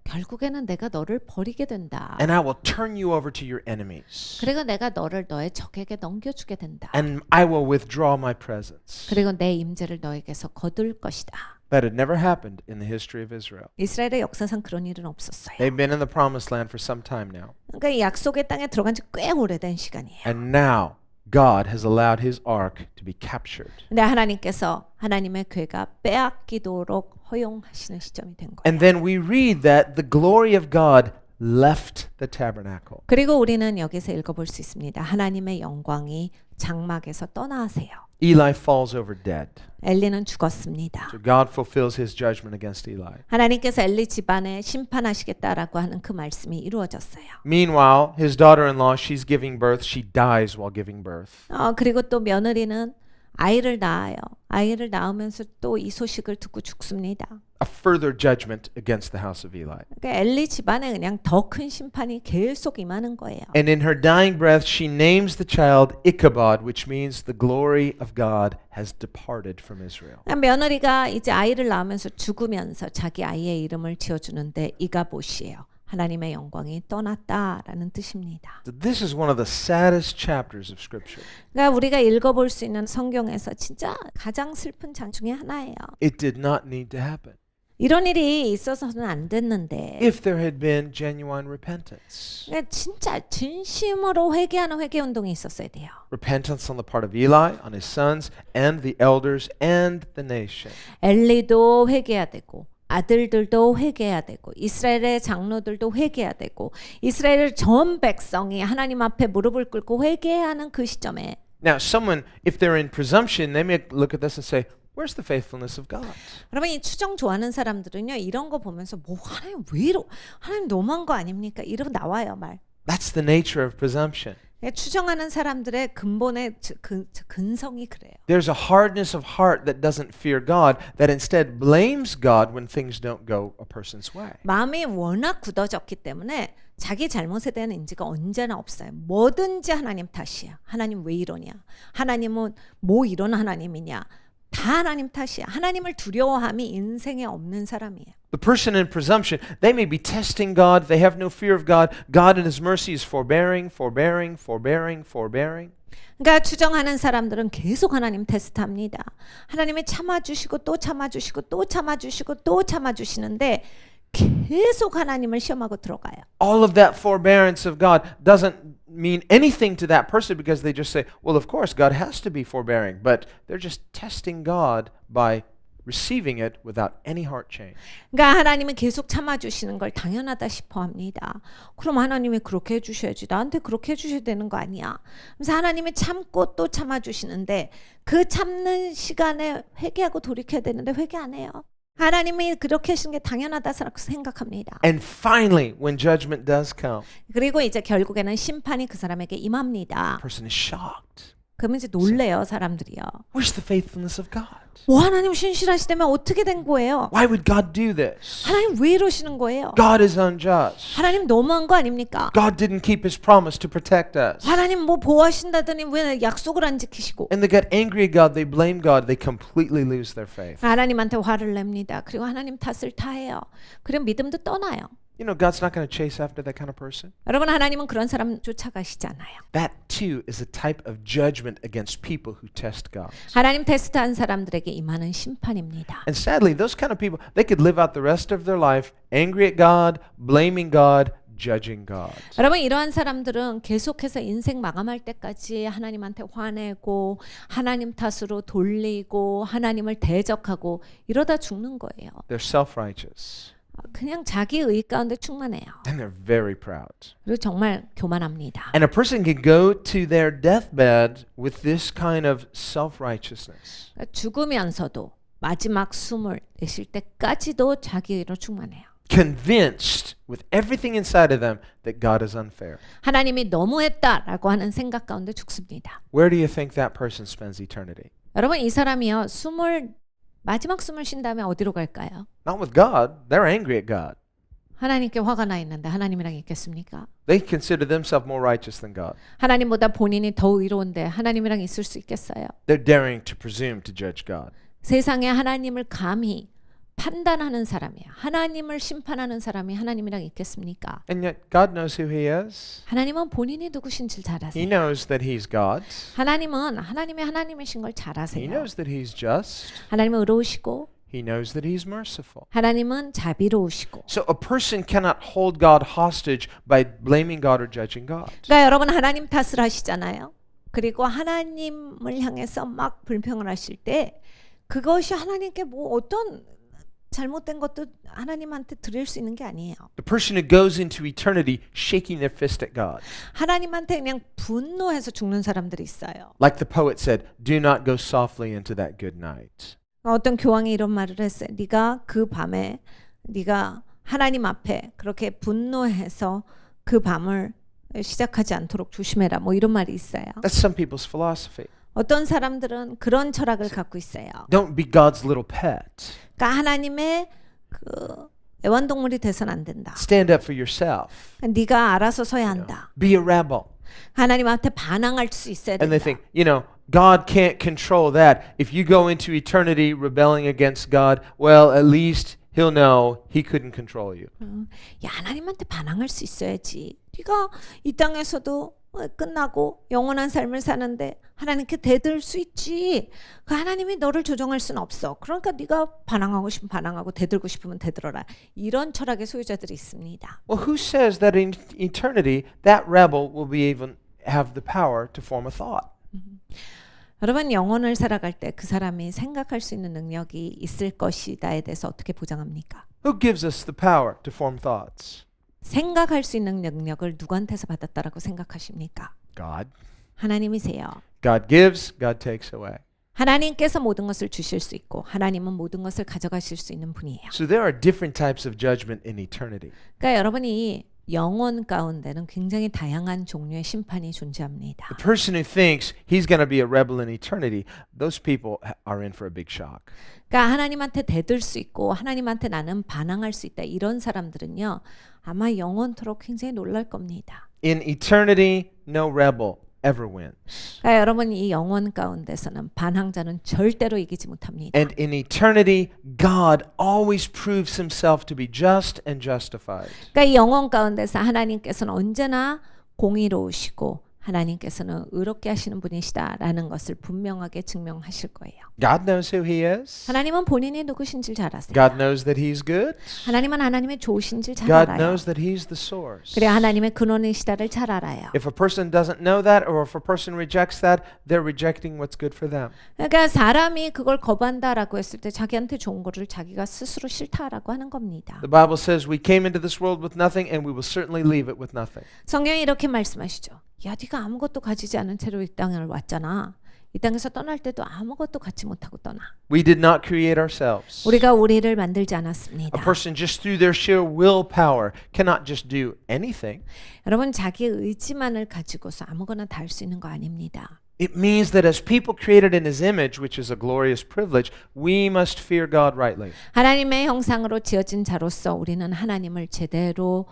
결국에는 내가 너를 버리게 된다. and I will turn you over to your enemies 그리고 내가 너를 너의 적에게 넘겨주게 된다. and I will withdraw my presence. 그리고 내 임재를 너에게서 거둘 것이다. That had never happened in the history of Israel. 이스라엘의 역사상 그런 일은 없었어요. They've been in the promised land for some time now. 그러니까 이 약속의 땅에 들어간 지 꽤 오래된 시간이에요. And now God has allowed his ark to be captured. 근데 하나님께서 하나님의 괴가 빼앗기도록 허용하시는 시점이 된 거예요. And then we read that the glory of God left the tabernacle. 그리고 우리는 여기서 읽어볼 수 있습니다. 하나님의 영광이 장막에서 떠나세요. Eli falls over dead. 엘리는 죽었습니다. So God fulfills his judgment against Eli. 하나님께서 엘리 집안에 심판하시겠다라고 하는 그 말씀이 이루어졌어요. Meanwhile, his daughter-in-law, she's giving birth. She dies while giving birth. 그리고 또 며느리는 아이를 낳아요. 아이를 낳으면서 또 이 소식을 듣고 죽습니다. A further judgment against the house of Eli. 그러니까 엘리 집안에 그냥 더 큰 심판이 계속 임하는 거예요. And in her dying breath, she names the child Ichabod, which means the glory of God has departed from Israel. 며느리가 이제 아이를 낳으면서 죽으면서 자기 아이의 이름을 지어주는데 이가봇이에요. 하나님의 영광이 떠났다라는 뜻입니다. So this is one of the saddest chapters of Scripture. 그러니까 우리가 읽어볼 수 있는 성경에서 진짜 가장 슬픈 장 중에 하나예요. It did not need to happen. 이런 일이 있어서는 안 됐는데 If there had been genuine repentance. 그러니까 진짜 진심으로 회개하는 회개 운동이 있었어야 돼요. Repentance on the part of Eli, on his sons, and the elders, and the nation. 엘리도 회개해야 되고 아들들도 회개해야 되고 이스라엘의 장로들도 회개해야 되고 이스라엘 전 백성이 하나님 앞에 무릎을 꿇고 회개해야 하는 그 시점에 Now, someone, if they're in presumption, they may look at this and say, where's the faithfulness of God? 여러분 이 추정 좋아하는 사람들은요 이런 거 보면서 뭐 하나님 왜 이러 하나님 너무한 거 아닙니까 이러고 나와요 말. That's the nature of presumption. 추정하는 사람들의 근본의 근성이 그래요. There's a hardness of heart that doesn't fear God, that instead blames God when things don't go a person's way. 마음이 워낙 굳어졌기 때문에 자기 잘못에 대한 인지가 언제나 없어요. 뭐든지 하나님 탓이야. 하나님 왜 이러냐. 하나님은 뭐 이런 하나님이냐. 다 하나님 탓이야. 하나님을 두려워함이 인생에 없는 사람이에요. The person in presumption, they may be testing God, they have no fear of God. God in his mercy is forbearing, forbearing, forbearing, forbearing. 그러니까 추정하는 사람들은 계속 하나님 테스트합니다. 하나님이 참아주시고 또 참아주시고 또 참아주시고 또 참아주시는데 계속 하나님을 시험하고 들어가요. All of that forbearance of God doesn't mean anything to that person because they just say, well, of course, God has to be forbearing. But they're just testing God by receiving it without any heart change. 그러니까 하나님은 계속 참아주시는 걸 당연하다 싶어 합니다. 그럼 하나님이 그렇게 해주셔야지. 나한테 그렇게 해주셔야 되는 거 아니야. 그래서 하나님이 참고 또 참아주시는데 그 참는 시간에 회개하고 돌이켜야 되는데 회개 안 해요. 하나님이 그렇게 하시는 게 당연하다 생각합니다. And finally, when judgment does come, 그리고 이제 결국에는 심판이 그 사람에게 임합니다. the person is shocked. 그러면 이제 놀래요, 사람들이요. Where's the faithfulness of God? 하나님 신실하시다면 어떻게 된 거예요? Why would God do this? 하나님 왜 이러시는 거예요? God is unjust. 하나님 너무한 거 아닙니까? God didn't keep his promise to protect us. 하나님 뭐 보호하신다더니 왜 약속을 안 지키시고 And they get angry at God, they blame God, they completely lose their faith. 하나님한테 화를 냅니다. 그리고 하나님 탓을 다 해요. 그럼 믿음도 떠나요. You know, God's not going to chase after that kind of person. 여러분 하나님은 그런 사람 쫓아가시잖아요. That too is a type of judgment against people who test God. 하나님 테스트한 사람들에게 임하는 심판입니다. And sadly, those kind of people, they could live out the rest of their life angry at God, blaming God, judging God. 여러분 이러한 사람들은 계속해서 인생 마감할 때까지 하나님한테 화내고 하나님 탓으로 돌리고 하나님을 대적하고 이러다 죽는 거예요. They're self-righteous 그냥 자기 의 가운데 충만해요. and they're very proud. 그리고 정말 교만합니다. And a person can go to their deathbed with this kind of self-righteousness. 죽으면서도 마지막 숨을 내쉴 때까지도 자기 의로 충만해요. Convinced with everything inside of them that God is unfair. 하나님이 너무했다라고 하는 생각 가운데 죽습니다. Where do you think that person spends eternity? 여러분 이 사람이요 마지막 숨을 쉰 다음에 어디로 갈까요? Not with God. They're angry at God. 하나님께 화가 나 있는데 하나님이랑 있겠습니까? They consider themselves more righteous than God. 하나님보다 본인이 더 의로운데 하나님이랑 있을 수 있겠어요? They're daring to presume to judge God. 세상에 하나님을 감히 판단하는 사람이에요. 하나님을 심판하는 사람이 하나님이랑 있겠습니까? And yet God knows who He is. 하나님은 본인이 누구신지 잘 He 아세요. knows that He's God. 하나님은 하나님이신 걸 잘 He 아세요. knows that He's just. 하나님은 의로우시고 He knows that He's merciful. 하나님은 자비로우시고. So a person cannot hold God hostage by blaming God or judging God. 그러니까 여러분 하나님 탓을 하시잖아요. 그리고 하나님을 향해서 막 불평을 하실 때 그것이 하나님께 뭐 어떤 잘못된 것도 하나님한테 드릴 수 있는 게 아니에요. The person who goes into eternity shaking their fist at God. 하나님한테 그냥 분노해서 죽는 사람들이 있어요. Like the poet said, do not go softly into that good night. 어떤 교황이 이런 말을 했어요. 네가 그 밤에 네가 하나님 앞에 그렇게 분노해서 그 밤을 시작하지 않도록 조심해라. 뭐 이런 말이 있어요. That's some people's philosophy. 어떤 사람들은 그런 철학을 갖고 있어요. Don't be God's little pet. 그러니까 하나님의 그 애완동물이 돼서는 안 된다. Stand up for yourself. 네가 알아서 서야 한다. Be a rebel. 하나님한테 반항할 수 있어야 And they 된다. think, you know, God can't control that. If you go into eternity rebelling against God, well, at least He'll know He couldn't control you. 야 하나님한테 반항할 수 있어야지. 네가 이 땅에서도 끝나고 영원한 삶을 사는데 하나님께 대들 수 있지. 그 하나님이 너를 조정할 수는 없어. 그러니까 네가 반항하고 싶으면 반항하고 대들고 싶으면 대들어라. 이런 철학의 소유자들이 있습니다. Well, who says that in eternity that rebel will be even have the power to form a thought? 여러분 영혼을 살아갈 때 그 사람이 생각할 수 있는 능력이 있을 것이다에 대해서 어떻게 보장합니까? Who gives us the power to form thoughts? 생각할 수 있는 능력을 누구한테서 받았다라고 생각하십니까? God. 하나님이세요. God gives, God takes away. 하나님께서 모든 것을 주실 수 있고 하나님은 모든 것을 가져가실 수 있는 분이에요. So there are different types of judgment in eternity. 그러니까 여러분이 영혼 가운데는 굉장히 다양한 종류의 심판이 존재합니다. The person who thinks he's going to be a rebel in eternity, those people are in for a big shock. 그러니까 하나님한테 대들 수 있고 하나님한테 나는 반항할 수 있다. 이런 사람들은요. 아마 영원토록 굉장히 놀랄 겁니다. In eternity, no rebel ever wins. 그러니까 여러분 이 영혼 가운데서는 반항자는 절대로 이기지 못합니다. And in eternity, God always proves himself to be just and justified. 그러니까 이 영혼 가운데서 하나님께서는 언제나 공의로우시고 하나님께서는 의롭게 하시는 분이시다라는 것을 분명하게 증명하실 거예요. God knows who he is. 하나님은 본인이 누구신지 잘 아세요. God knows that he's good. 하나님은 하나님의 좋으신지 잘 God 알아요. knows that he's the source. 그래 하나님의 근원이시다를 잘 알아요. If a person doesn't know that or if a person rejects that, they're rejecting what's good for them. 그러니까 사람이 그걸 거부한다라고 했을 때 자기한테 좋은 거를 자기가 스스로 싫다라고 하는 겁니다. The Bible says we came into this world with nothing and we will certainly leave it with nothing. 성경이 이렇게 말씀하시죠. 야, 네가 아무것도 가지지 않은 채로 이 땅을 왔잖아. 이 땅에서 떠날 때도 아무것도 갖지 못하고 떠나. We did not create ourselves. 우리가 우리를 만들지 A 않았습니다. person just through their sheer willpower cannot just do anything. 여러분 자기 의지만을 가지고서 아무거나 다 할 수 있는 거 아닙니다. It means that as people created in his image, which is a glorious privilege, we must fear God rightly. 하나님의 형상으로 지어진 자로서 우리는 하나님을 제대로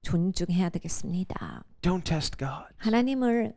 존중해야 되겠습니다. Don't test God. 하나님을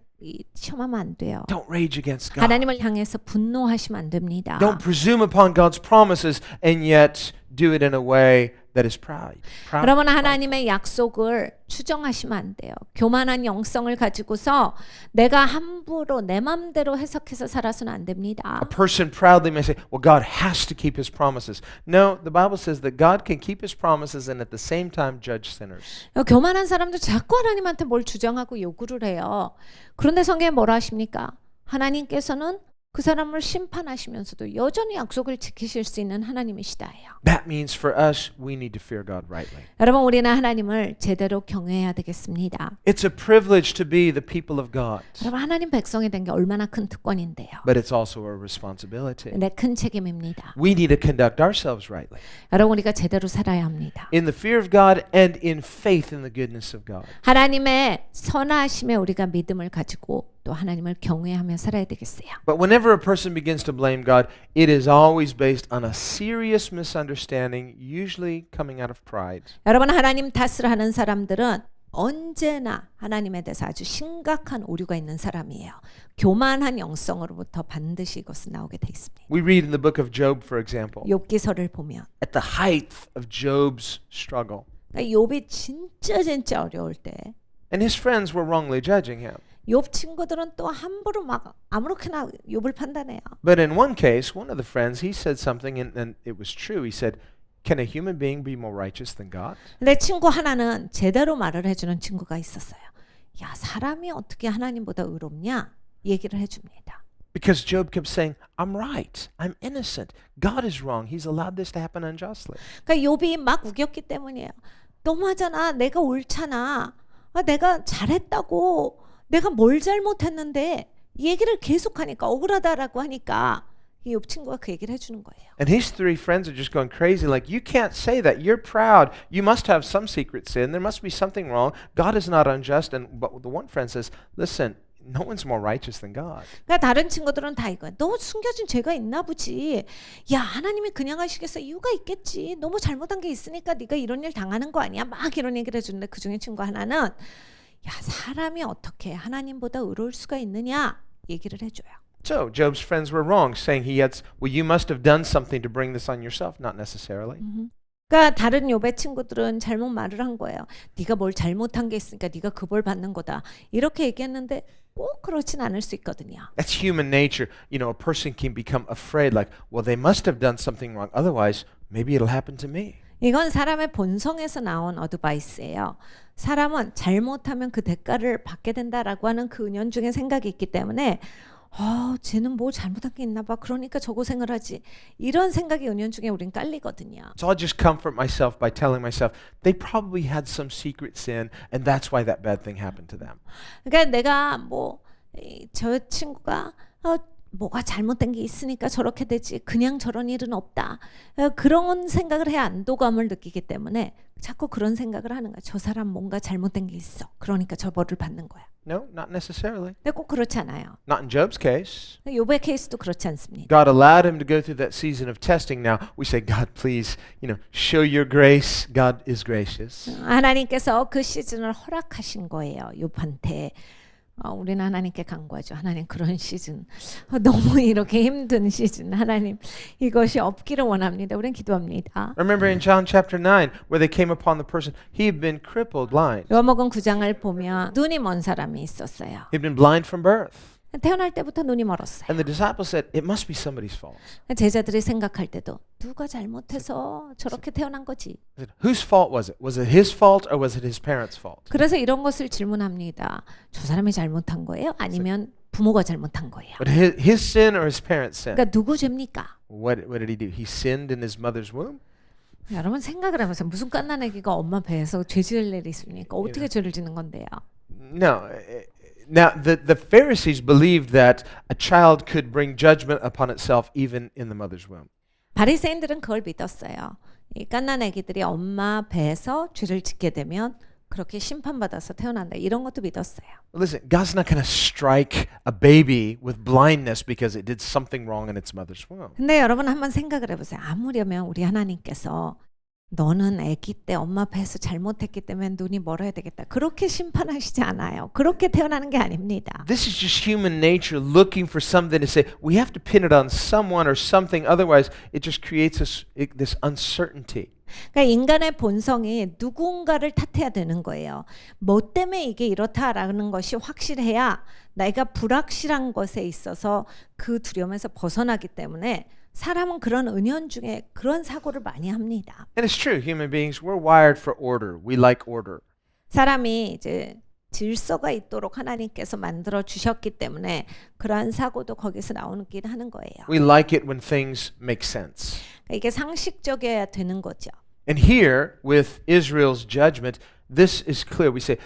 시험하면 안 돼요. Don't rage against God. 하나님을 향해서 분노하시면 안 됩니다. Don't presume upon God's promises and yet do it in a way that is proud. 여러분 하나님의 약속을 추정하시면 안 돼요. 교만한 영성을 가지고서 내가 함부로 내 맘대로 해석해서 살아서는 안 됩니다. A person proudly may say, well, God has to keep his promises. No, the Bible says that God can keep his promises and at the same time judge sinners. 교만한 사람들 자꾸 하나님한테 뭘 주장하고 요구를 해요. 그런데 성경에 뭐라 하십니까? 하나님께서는 그 사람을 심판하시면서도 여전히 약속을 지키실 수 있는 하나님이시다예요. That means for us, we need to fear God rightly. 여러분 우리는 하나님을 제대로 경외해야 되겠습니다. It's a privilege to be the people of God, 여러분 하나님 백성이 된 게 얼마나 큰 특권인데요. but it's also a responsibility. 네, 큰 책임입니다. We need to conduct ourselves rightly 여러분 우리가 제대로 살아야 합니다. in the fear of God and in faith in the goodness of God. 하나님의 선하심에 우리가 믿음을 가지고 또 하나님을 경외하며 살아야 되겠어요. But whenever a person begins to blame God, it is always based on a serious misunderstanding, usually coming out of pride. 여러분 하나님 탓을 하는 사람들은 언제나 하나님에 대해서 아주 심각한 오류가 있는 사람이에요. 교만한 영성으로부터 반드시 이것은 나오게 돼 있습니다. We read in the book of Job, for example, 욥기서를 보면 at the height of Job's struggle, 그러니까 욥이 진짜 어려울 때 and his friends were wrongly judging him. 욥 친구들은 또 함부로 막 아무렇게나 욥을 판단해요. But in one case, one of the friends, he said something, and it was true. He said, can a human being be more righteous than God? 내 친구 하나는 제대로 말을 해주는 친구가 있었어요. 야, 사람이 어떻게 하나님보다 의롭냐? 얘기를 해줍니다. Because Job kept saying, I'm right. I'm innocent. God is wrong. He's allowed this to happen unjustly. 그러니까 욥이 막 우겼기 때문이에요. 너무하잖아. 내가 옳잖아. 내가 잘했다고. 내가 뭘 잘못했는데 이 얘기를 계속하니까 억울하다라고 하니까 이 욥 친구가 그 얘기를 해주는 거예요. And his three friends are just going crazy, like, you can't say that. You're proud. You must have some secret sin. There must be something wrong. God is not unjust. But the one friend says, listen, no one's more righteous than God. 그러니까 다른 친구들은 다 이거야. 너 숨겨진 죄가 있나 보지. 야, 하나님이 그냥 하시겠어. 이유가 있겠지. 너무 잘못한 게 있으니까 네가 이런 일 당하는 거 아니야. 막 이런 얘기를 해주는데 그중에 친구 하나는 야, 사람이 어떻게 하나님보다 의로울 수가 있느냐 얘기를 해줘요. So Job's friends were wrong, saying well, you must have done something to bring this on yourself. Not necessarily. 그러니까 다른 욥의 친구들은 잘못 말을 한 거예요. 네가 뭘 잘못한 게 있으니까 네가 그 벌 받는 거다. 이렇게 얘기했는데 꼭 그렇진 않을 수 있거든요. That's human nature. You know, a person can become afraid, like, well, they must have done something wrong. Otherwise, maybe it'll happen to me. 이건 사람의 본성에서 나온 어드바이스예요. 사람은 잘못하면 그 대가를 받게 된다라고 하는 그 은연중에 생각이 있기 때문에 쟤는 뭐 잘못한 게 있나 봐. 그러니까 저 고생을 하지. 이런 생각이 은연중에 우린 깔리거든요. So I'll just comfort myself by telling myself they probably had some secret sin, and that's why that bad thing happened to them. 그러니까 내가 저 친구가 뭐가 잘못된 게 있으니까 저렇게 되지. 그냥 저런 일은 없다. 그런 생각을 해야 안도감을 느끼기 때문에 자꾸 그런 생각을 하는 거야. 저 사람 뭔가 잘못된 게 있어. 그러니까 저 벌을 받는 거야. No, not necessarily. 근데 꼭 그렇지 않아요. Not in Job's case. 욥의 케이스도 그렇지 않습니다. God allowed him to go through that season of testing. Now we say, God, please, show your grace. God is gracious. 하나님께서 그 시즌을 허락하신 거예요. 욥한테. 우리는 하나님께 간구하죠. 하나님 그런 시즌 너무 이렇게 힘든 시즌 하나님 이것이 없기를 원합니다. 우리는 기도합니다. Remember in John chapter 9 where they came upon the person, he had been crippled, blind. 요한복음 9장을 보면 눈이 먼 사람이 있었어요. He'd been blind from birth. 태어날 때부터 눈이 멀었어요. And the disciples said, it must be somebody's fault. 제자들이 생각할 때도 누가 잘못해서 저렇게 태어난 거지. Whose fault was it? Was it his fault or was it his parents' fault? 그래서 이런 것을 질문합니다. 저 사람이 잘못한 거예요? 아니면 부모가 잘못한 거예요? But his sin or his parents' sin? 그러니까 누구 죄입니까? What did he do? He sinned in his mother's womb? 여러분 생각을 하면서 무슨 갓난 아기가 엄마 배에서 죄 지을 일이 있습니까? 어떻게 죄를 짓는 건데요? No. Now, the Pharisees believed that a child could bring judgment upon itself even in the mother's womb. 바리새인들은 그걸 믿었어요. 이 갓난 아기들이 엄마 배에서 죄를 짓게 되면 그렇게 심판받아서 태어난다. 이런 것도 믿었어요. Listen, God's not going to strike a baby with blindness because it did something wrong in its mother's womb. 근데 여러분 한번 생각을 해보세요. 아무려면 우리 하나님께서 너는 아기 때 엄마 배에서 잘못했기 때문에 눈이 멀어야 되겠다. 그렇게 심판하시지 않아요. 그렇게 태어나는 게 아닙니다. This is just human nature looking for something to say. We have to pin it on someone or something. Otherwise, it just creates this uncertainty. 그러니까 인간의 본성이 누군가를 탓해야 되는 거예요. 뭐 때문에 이게 이렇다라는 것이 확실해야 내가 불확실한 것에 있어서 그 두려움에서 벗어나기 때문에 사람은 그런 은연중에 그런 사고를 많이 합니다. And it's true, human beings, we're wired for order. We like order. 사람이 이제 질서가 있도록 하나님께서 만들어 주셨기 때문에 그러한 사고도 거기서 나오긴 하는 거예요. We like it when things make sense. 이게 상식적이어야 되는 거죠. And here, with Israel's judgment, this is clear. We say,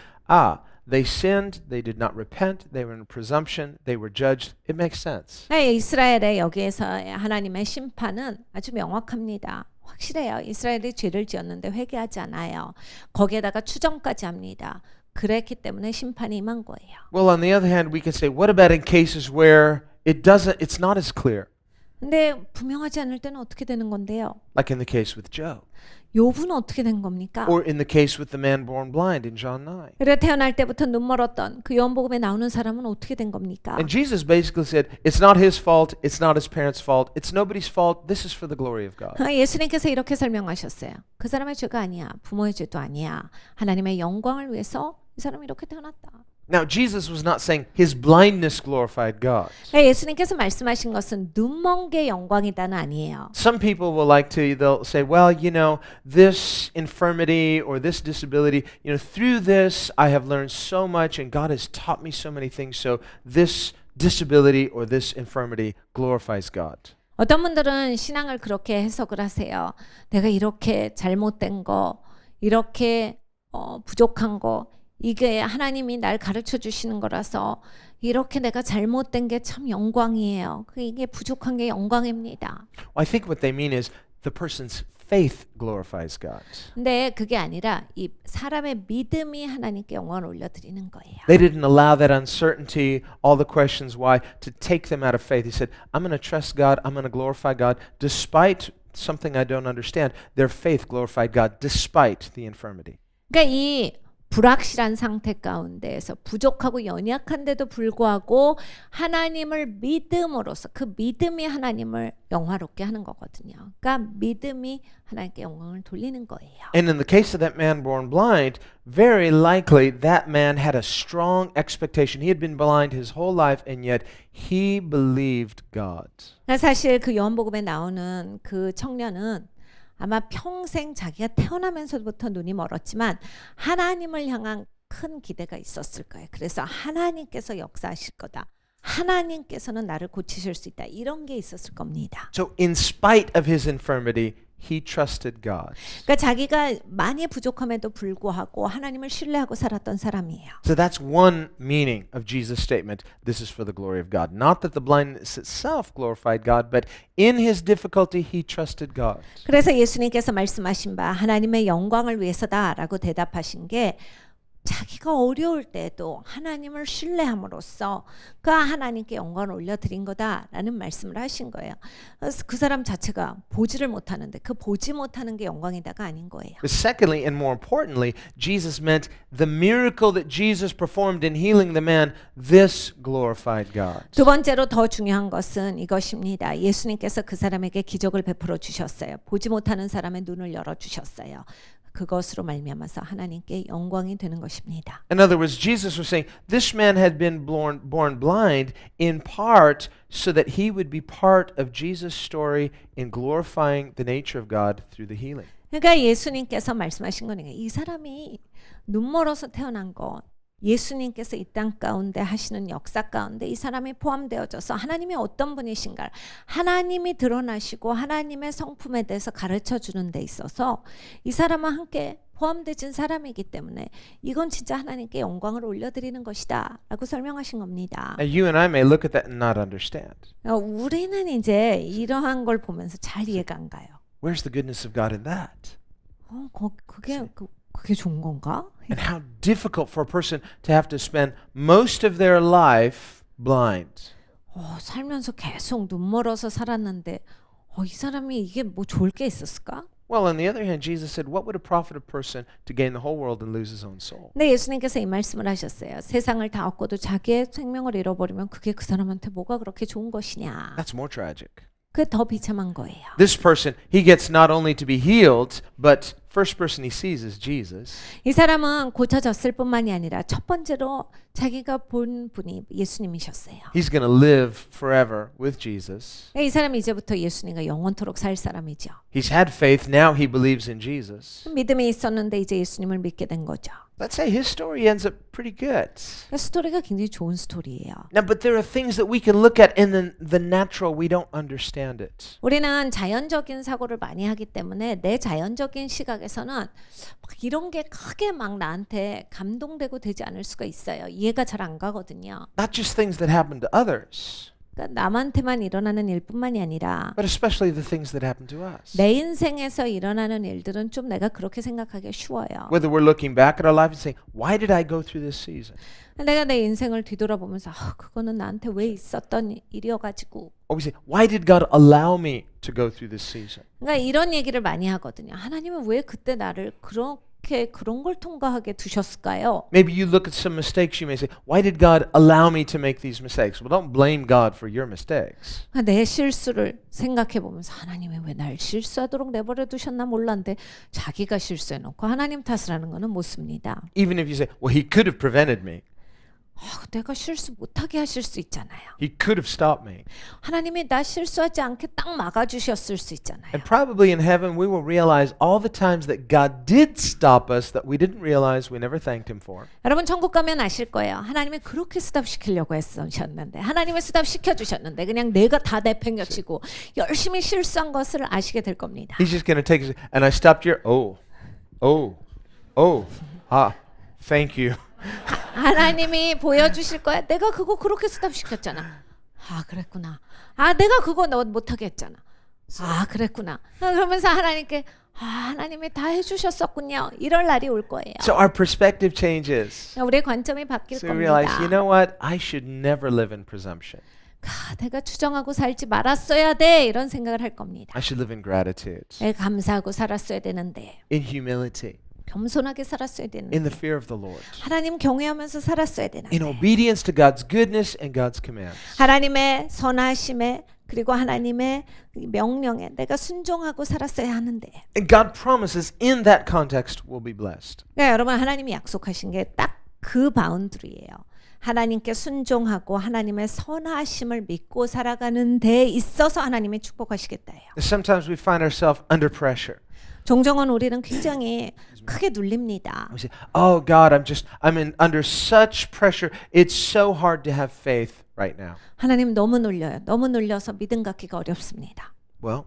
they sinned, they did not repent, they were in presumption, they were judged. It makes sense. 이스라엘의 여기에서의 하나님의 심판은 아주 명확합니다. 확실해요. 이스라엘이 죄를 지었는데 회개하지 않아요. 거기에다가 추정까지 합니다. 그랬기 때문에 심판이 임한 거예요. Well, on the other hand, we can say, what about in cases where it's not as clear? 근데 분명하지 않을 때는 어떻게 되는 건데요? Like in the case with Job, 욥은 어떻게 된 겁니까? or in the case with the man born blind in John 9. 그래 태어날 때부터 눈 멀었던 그 요한복음에 나오는 사람은 어떻게 된 겁니까? And Jesus basically said, it's not his fault, it's not his parents' fault, it's nobody's fault, this is for the glory of God. 예수님께서 이렇게 설명하셨어요. 그 사람의 죄가 아니야. 부모의 죄도 아니야. 하나님의 영광을 위해서 이 사람이 이렇게 태어났다. Now, Jesus was not saying his blindness glorified God. 예수님께서 말씀하신 것은 눈먼 게 영광이다는 아니에요. Some people will they'll say, well, this infirmity or this disability, through this I have learned so much and God has taught me so many things, so this disability or this infirmity glorifies God. 어떤 분들은 신앙을 그렇게 해석을 하세요. 내가 이렇게 잘못된 거, 이렇게 부족한 거, 이게 하나님이 날 가르쳐 주시는 거라서 이렇게 내가 잘못된 게 참 영광이에요. 이게 부족한 게 영광입니다. I think what they mean is the person's faith glorifies God. 근데 그게 아니라 이 사람의 믿음이 하나님께 영광을 올려드리는 거예요. They didn't allow that uncertainty, all the questions why, to take them out of faith. He said, I'm going to trust God, I'm going to glorify God, despite something I don't understand. Their faith glorified God, despite the infirmity. 그러니까 이 불확실한 상태 가운데에서 부족하고 연약한데도 불구하고 하나님을 믿음으로써 그 믿음이 하나님을 영화롭게 하는 거거든요. 그러니까 믿음이 하나님께 영광을 돌리는 거예요. And in the case of that man born blind, very likely that man had a strong expectation. He had been blind his whole life and yet he believed God. 사실 그 요한복음에 나오는 그 청년은 아마 평생 자기가 태어나면서부터 눈이 멀었지만 하나님을 향한 큰 기대가 있었을 거예요. 그래서 하나님께서 역사하실 거다. 하나님께서는 나를 고치실 수 있다. 이런 게 있었을 겁니다. So in spite of his infirmity, he trusted God. 그러니까 자기가 많이 부족함에도 불구하고 하나님을 신뢰하고 살았던 사람이에요. So that's one meaning of Jesus' statement, this is for the glory of God. Not that the blindness itself glorified God, but in his difficulty he trusted God. 그래서 예수님께서 말씀하신 바 하나님의 영광을 위해서다라고 대답하신 게 자기가 어려울 때도 하나님을 신뢰함으로써 그 하나님께 영광을 올려드린 거다라는 말씀을 하신 거예요. 그래서 그 사람 자체가 보지를 못하는데 그 보지 못하는 게 영광이다가 아닌 거예요. But secondly, and more importantly, Jesus meant the miracle that Jesus performed in healing the man, this glorified God. 두 번째로 더 중요한 것은 이것입니다. 예수님께서 그 사람에게 기적을 베풀어 주셨어요. 보지 못하는 사람의 눈을 열어 주셨어요. 그것으로 말미암아서 하나님께 영광이 되는 것입니다. In other words, Jesus was saying this man had been born blind in part so that he would be part of Jesus' story in glorifying the nature of God through the healing. 그러니까 예수님께서 말씀하신 거는 이 사람이 눈멀어서 태어난 것 예수님께서 이 땅 가운데 하시는 역사 가운데 이 사람이 포함되어져서 하나님이 어떤 분이신가 하나님이 드러나시고 하나님의 성품에 대해서 가르쳐 주는 데 있어서 이 사람과 함께 포함되진 사람이기 때문에 이건 진짜 하나님께 영광을 올려드리는 것이다 라고 설명하신 겁니다. Now you and I may look at that and not understand. 우리는 이제 이러한 걸 보면서 잘 이해가 안 가요. Where's the goodness of God in that? 그게 좋은 건가? And how difficult for a person to have to spend most of their life blind. 살면서 계속 눈멀어서 살았는데 이 사람이 이게 뭐 좋을 게 있었을까? Well, on the other hand, Jesus said, what would it profit a person to gain the whole world and lose his own soul? 네, 예수님께서 이 말씀을 하셨어요. 세상을 다 얻고도 자기의 생명을 잃어버리면 그게 그 사람한테 뭐가 그렇게 좋은 것이냐? That's more tragic. 그 더 비참한 거예요. This person, he gets not only to be healed, but first person he sees is Jesus. 이 사람은 고쳐졌을 뿐만이 아니라 첫 번째로 자기가 본 분이 예수님이셨어요. He's going to live forever with Jesus. 이 사람이 이제부터 예수님과 영원토록 살 사람이죠. He's had faith, now he believes in Jesus. 믿음이 있었는데 이제 예수님을 믿게 된 거죠. Let's say his story ends up pretty good. 스토리가 굉장히 좋은 스토리예요. Now, but there are things that we can look at in the natural, we don't understand it. 우리는 자연적인 사고를 많이 하기 때문에 내 자연적인 시각에서는 막 이런 게 크게 막 나한테 감동되고 되지 않을 수가 있어요. 이해가 잘 안 가거든요. Not just things that happen to others, 그러니까 남한테만 일어나는 일뿐만이 아니라 but especially the things that happen to us. 내 인생에서 일어나는 일들은 좀 내가 그렇게 생각하기 쉬워요. Whether we're looking back at our life and saying, why did I go through this season? 내가 내 인생을 뒤돌아보면서 그거는 나한테 왜 있었던 일이어가지고 Or we say, why did God allow me to go through this season? 그러니까 이런 얘기를 많이 하거든요. 하나님은 왜 그때 나를 그런 걸 통과하게 두셨을까요? Maybe you look at some mistakes, you may say, why did God allow me to make these mistakes? Well, don't blame God for your mistakes. 내 실수를 생각해 보면서 하나님이 왜 날 실수하도록 내버려 두셨나 몰랐는데 자기가 실수해놓고 하나님 탓을 하는 거는 못 씁니다. Even if you say, well, he could have prevented me. 내가 실수 못하게 하실 수 있잖아요. He could have stopped me. 하나님이 나 실수하지 않게 딱 막아주셨을 수 있잖아요. And probably in heaven we will realize all the times that God did stop us that we didn't realize we never thanked him for. 여러분 천국 가면 아실 거예요. 하나님이 그렇게 스탑시키려고 했으셨는데 하나님이 스탑시켜주셨는데 그냥 내가 다 내팽겨치고 열심히 실수한 것을 아시게 될 겁니다. He's just going to take us, and I stopped here. Thank you. 하나님이 보여주실 거야. 내가 그거 그렇게 스탑시켰잖아. 그랬구나. 내가 그거 너 못하게 했잖아. 그랬구나. 그러면서 하나님께 하나님이 다 해주셨었군요. 이럴 날이 올 거예요. So our perspective changes. 우리의 관점이 바뀔 So we realize, 겁니다. you know what? I should never live in presumption. 내가 추정하고 살지 말았어야 돼. 이런 생각을 할 겁니다. I should live in gratitude, 내가 감사하고 살았어야 되는데 in humility, 겸손하게 살았어야 되는데 in the fear of the Lord, 하나님 경외하면서 살았어야 되는데 in obedience to God's goodness and God's commands. 하나님의 선하심에 그리고 하나님의 명령에 내가 순종하고 살았어야 하는데 And God promises in that context we'll be blessed. 그러니까 여러분 하나님이 약속하신 게 딱 그 바운드리예요. 하나님께 순종하고 하나님의 선하심을 믿고 살아가는 데 있어서 하나님이 축복하시겠다예요. Sometimes we find ourselves under pressure. 종종은 우리는 굉장히 크게 눌립니다. We say, "Oh God, under such pressure. It's so hard to have faith right now." 하나님 너무 눌려요. 너무 눌려서 믿음 갖기가 어렵습니다. Well,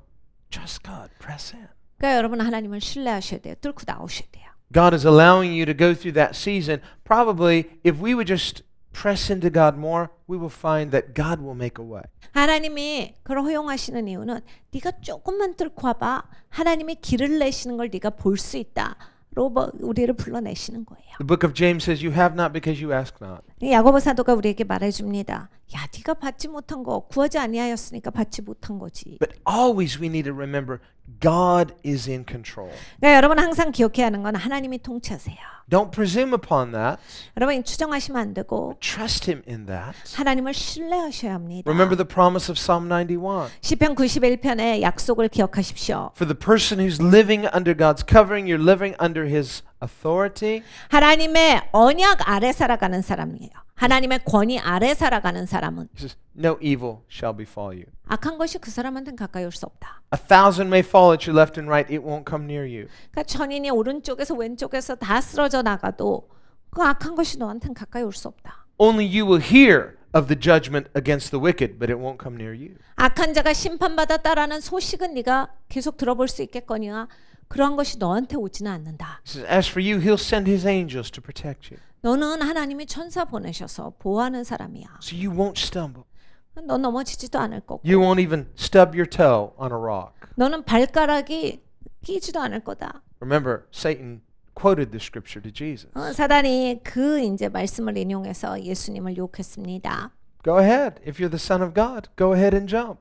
trust God. Press in. 그러니까 여러분 하나님을 신뢰하셔야 돼요. 뚫고 나오셔야 돼요. God is allowing you to go through that season. Probably, if we would just press into God more, we will find that God will make a way. 하나님이 그걸 허용하시는 이유는 네가 조금만 뚫고 와봐. 하나님이 길을 내시는 걸 네가 볼 수 있다. 우리를 불러내시는 거예요. The book of James says, "You have not because you ask not." 야고보 사도가 우리에게 말해줍니다. 야, 네가 받지 못한 거 구하지 아니하였으니까 받지 못한 거지. But always we need to remember God is in control. 그러니까 여러분 항상 기억해야 하는 건 하나님이 통치하세요. Don't presume upon that. 여러분 추정하시면 안 되고 Trust him in that. 하나님을 신뢰하셔야 합니다. Remember the promise of Psalm 91. 시편 91편의 약속을 기억하십시오. For the person who's living under God's covering, you're living under his authority. 하나님의 언약 아래 살아가는 사람이에요. 하나님의 권위 아래 살아가는 사람은 He says, "No evil shall befall you. 악한 것이 그 사람한테는 가까이 올 수 없다. 1,000 may fall at your left and right, it won't come near you." 그러니까 천인이 오른쪽에서 왼쪽에서 다 쓰러져 나가도 그 악한 것이 너한테는 가까이 올 수 없다. Only you will hear of the judgment against the wicked, but it won't come near you. 악한 자가 심판받았다라는 소식은 네가 계속 들어볼 수 있겠거니와 그러한 것이 너한테 오지는 않는다. He says, "As for you, he'll send his angels to protect you, 너는 하나님이 천사 보내셔서 보호하는 사람이야. so you won't stumble. 너 넘어지지도 않을 거고 You won't even stub your toe on a rock." 너는 발가락이 끼지도 않을 거다. Remember, Satan quoted the scripture to Jesus. 사단이 그 이제 말씀을 인용해서 예수님을 욕했습니다. Go ahead. If you're the son of God, go ahead and jump.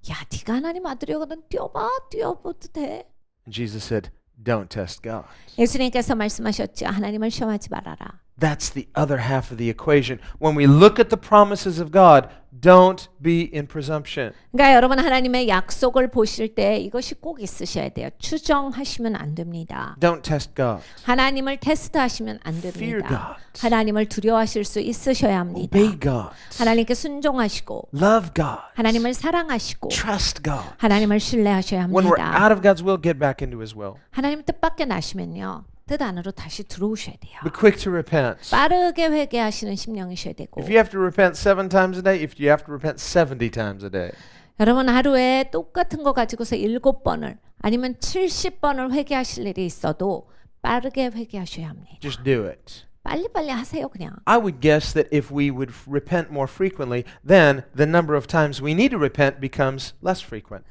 야, 네가 하나님 아들이거든 뛰어봐도 돼. And Jesus said, "Don't test God." 예수님께서 말씀하셨죠. 하나님을 시험하지 말아라. That's the other half of the equation. When we look at the promises of God, don't be in presumption. 그러니까 여러분 하나님의 약속을 보실 때 이것이 꼭 있으셔야 돼요. 추정하시면 안 됩니다. Don't test God. 하나님을 테스트하시면 안 Fear 됩니다. God. 하나님을 두려워하실 수 있으셔야 합니다. Obey God. 하나님께 순종하시고 Love God. 하나님을 사랑하시고 Trust God. 하나님을 신뢰하셔야 When we're 합니다. out of God's will, get back into His will. 하나님 뜻밖에 나시면요. 뜻 안으로 다시 들어오셔야 돼요. Be quick to repent. 빠르게 회개하시는 심령이셔야 되고 If you have to repent 7 times a day, if you have to repent 70 times a day, 여러분 하루에 똑같은 거 가지고서 7번을 아니면 70번을 회개하실 일이 있어도 빠르게 회개하셔야 합니다. just do it. 빨리빨리 하세요 그냥. I would guess that if we would repent more frequently, then the number of times we need to repent becomes less frequent.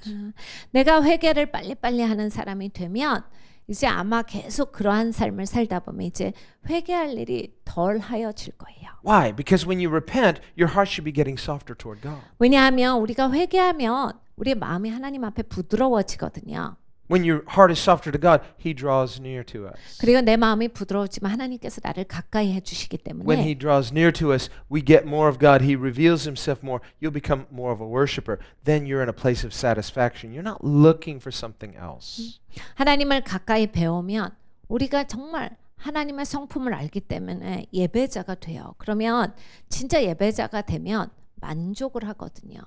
내가 회개를 빨리빨리 하는 사람이 되면 이제 아마 계속 그러한 삶을 살다 보면 이제 회개할 일이 덜 하여질 거예요. Why? Because when you repent, your heart should be getting softer toward God. 왜냐하면 우리가 회개하면 우리의 마음이 하나님 앞에 부드러워지거든요. When your heart is softer to God, He draws near to us. 그리고 내 마음이 부드러워지면 하나님께서 나를 가까이 해주시기 When 때문에 He draws near to us, we get more of God. He reveals Himself more. You'll become more of a worshiper. Then you're in a place of satisfaction. You're not looking for something else. 하나님을 가까이 배우면 우리가 정말 하나님의 성품을 알기 때문에 예배자가 돼요. 그러면 진짜 예배자가 되면 만족을 하거든요.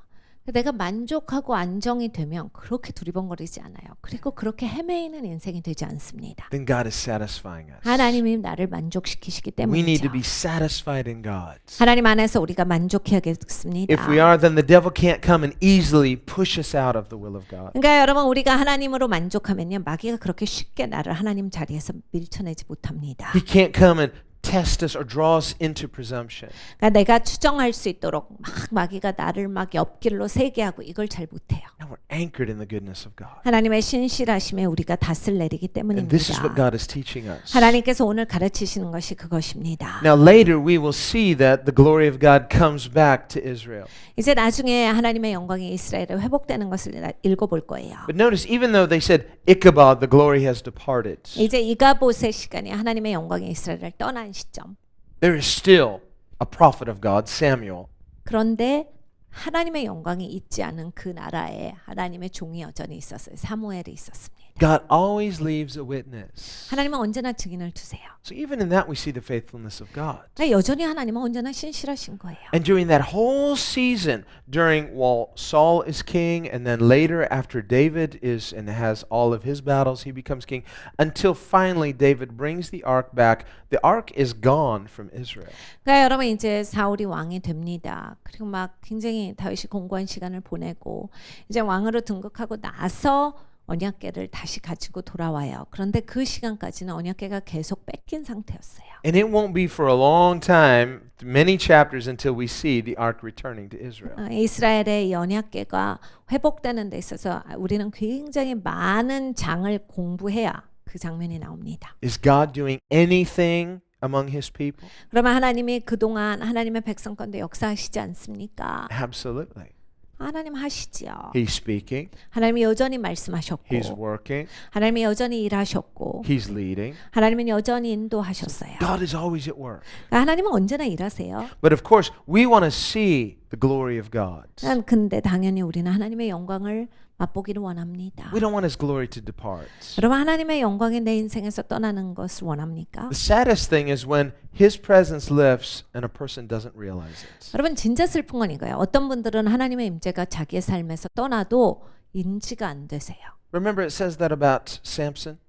내가 만족하고 안정이 되면 그렇게 두리번거리지 않아요. 그리고 그렇게 헤매이는 인생이 되지 않습니다. Then God is satisfying us. 하나님이 나를 만족시키시기 We need 때문이죠. to be satisfied in God. 하나님 안에서 우리가 만족해야겠습니다. If we are, then the devil can't come and easily push us out of the will of God. 그러니까 여러분 우리가 하나님으로 만족하면요. 마귀가 그렇게 쉽게 나를 하나님 자리에서 밀쳐내지 못합니다. He can't come and test us or draw us into presumption. 그러니까 내가 추정할 수 있도록 막 마귀가 나를 막 옆길로 세게 하고 이걸 잘 못해요. Now we're anchored in the goodness of God. 하나님의 신실하심에 우리가 닷을 내리기 And this is what 때문입니다. God is teaching us. 하나님께서 오늘 가르치시는 것이 그것입니다. Now later we will see that the glory of God comes back to Israel. 이제 나중에 하나님의 영광이 이스라엘에 회복되는 것을 읽어볼 거예요. But notice even though they said Ichabod, the glory has departed, 이제 이가봇의 시간이 하나님의 영광이 이스라엘을 떠난 시점. there is still a prophet of God, Samuel. 그런데 하나님의 영광이 있지 않은 그 나라에 하나님의 종이 여전히 있었어요. 사무엘이 있었습니다. God always leaves a witness. 하나님은 언제나 증인을 두세요. So even in that we see the faithfulness of God. 그러니까 여전히 하나님은 언제나 신실하신 거예요. And during that whole season, while Saul is king, and then later after David is and has all of his battles, he becomes king, until finally David brings the ark back. The ark is gone from Israel. 그러니까 여러분 이제 사울이 왕이 됩니다. 그리고 막 굉장히 다윗이 공고한 시간을 보내고 이제 왕으로 등극하고 나서 언약궤를 다시 가지고 돌아와요. 그런데 그 시간까지는 언약궤가 계속 뺏긴 상태였어요. And it won't be for a long time, many chapters, until we see the ark returning to Israel. 이스라엘의 이 언약궤가 회복되는 데 있어서 우리는 굉장히 많은 장을 공부해야 그 장면이 나옵니다. Is God doing anything among His people? 그러면 하나님이 그동안 하나님의 백성 가운데 역사하시지 않습니까? Absolutely. 하나님 하시지요. He's speaking. 하나님이 여전히 말씀하셨고 He's working. 하나님이 여전히 일하셨고 He's leading. 하나님은 여전히 인도하셨어요. God is always at work. 그러니까 하나님은 언제나 일하세요. But of course, we want to see the glory of God. 근데 당연히 우리는 하나님의 영광을 맛보기를 원합니다. We don't want His glory to depart. 여러분 하나님의 영광이 내 인생에서 떠나는 것을 원합니까? The saddest thing is when His presence lifts and a person doesn't realize it. 여러분 진짜 슬픈 건 이거예요. 어떤 분들은 하나님의 임재가 자기의 삶에서 떠나도 인지가 안 되세요. Remember it says that about Samson?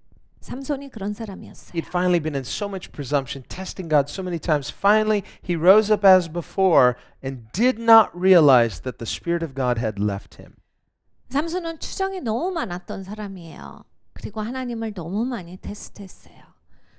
삼손이 그런 사람이었어요. He'd finally been in so much presumption, testing God so many times. Finally, he rose up as before and did not realize that the Spirit of God had left him. 삼손은 추정이 너무 많았던 사람이에요. 그리고 하나님을 너무 많이 테스트했어요.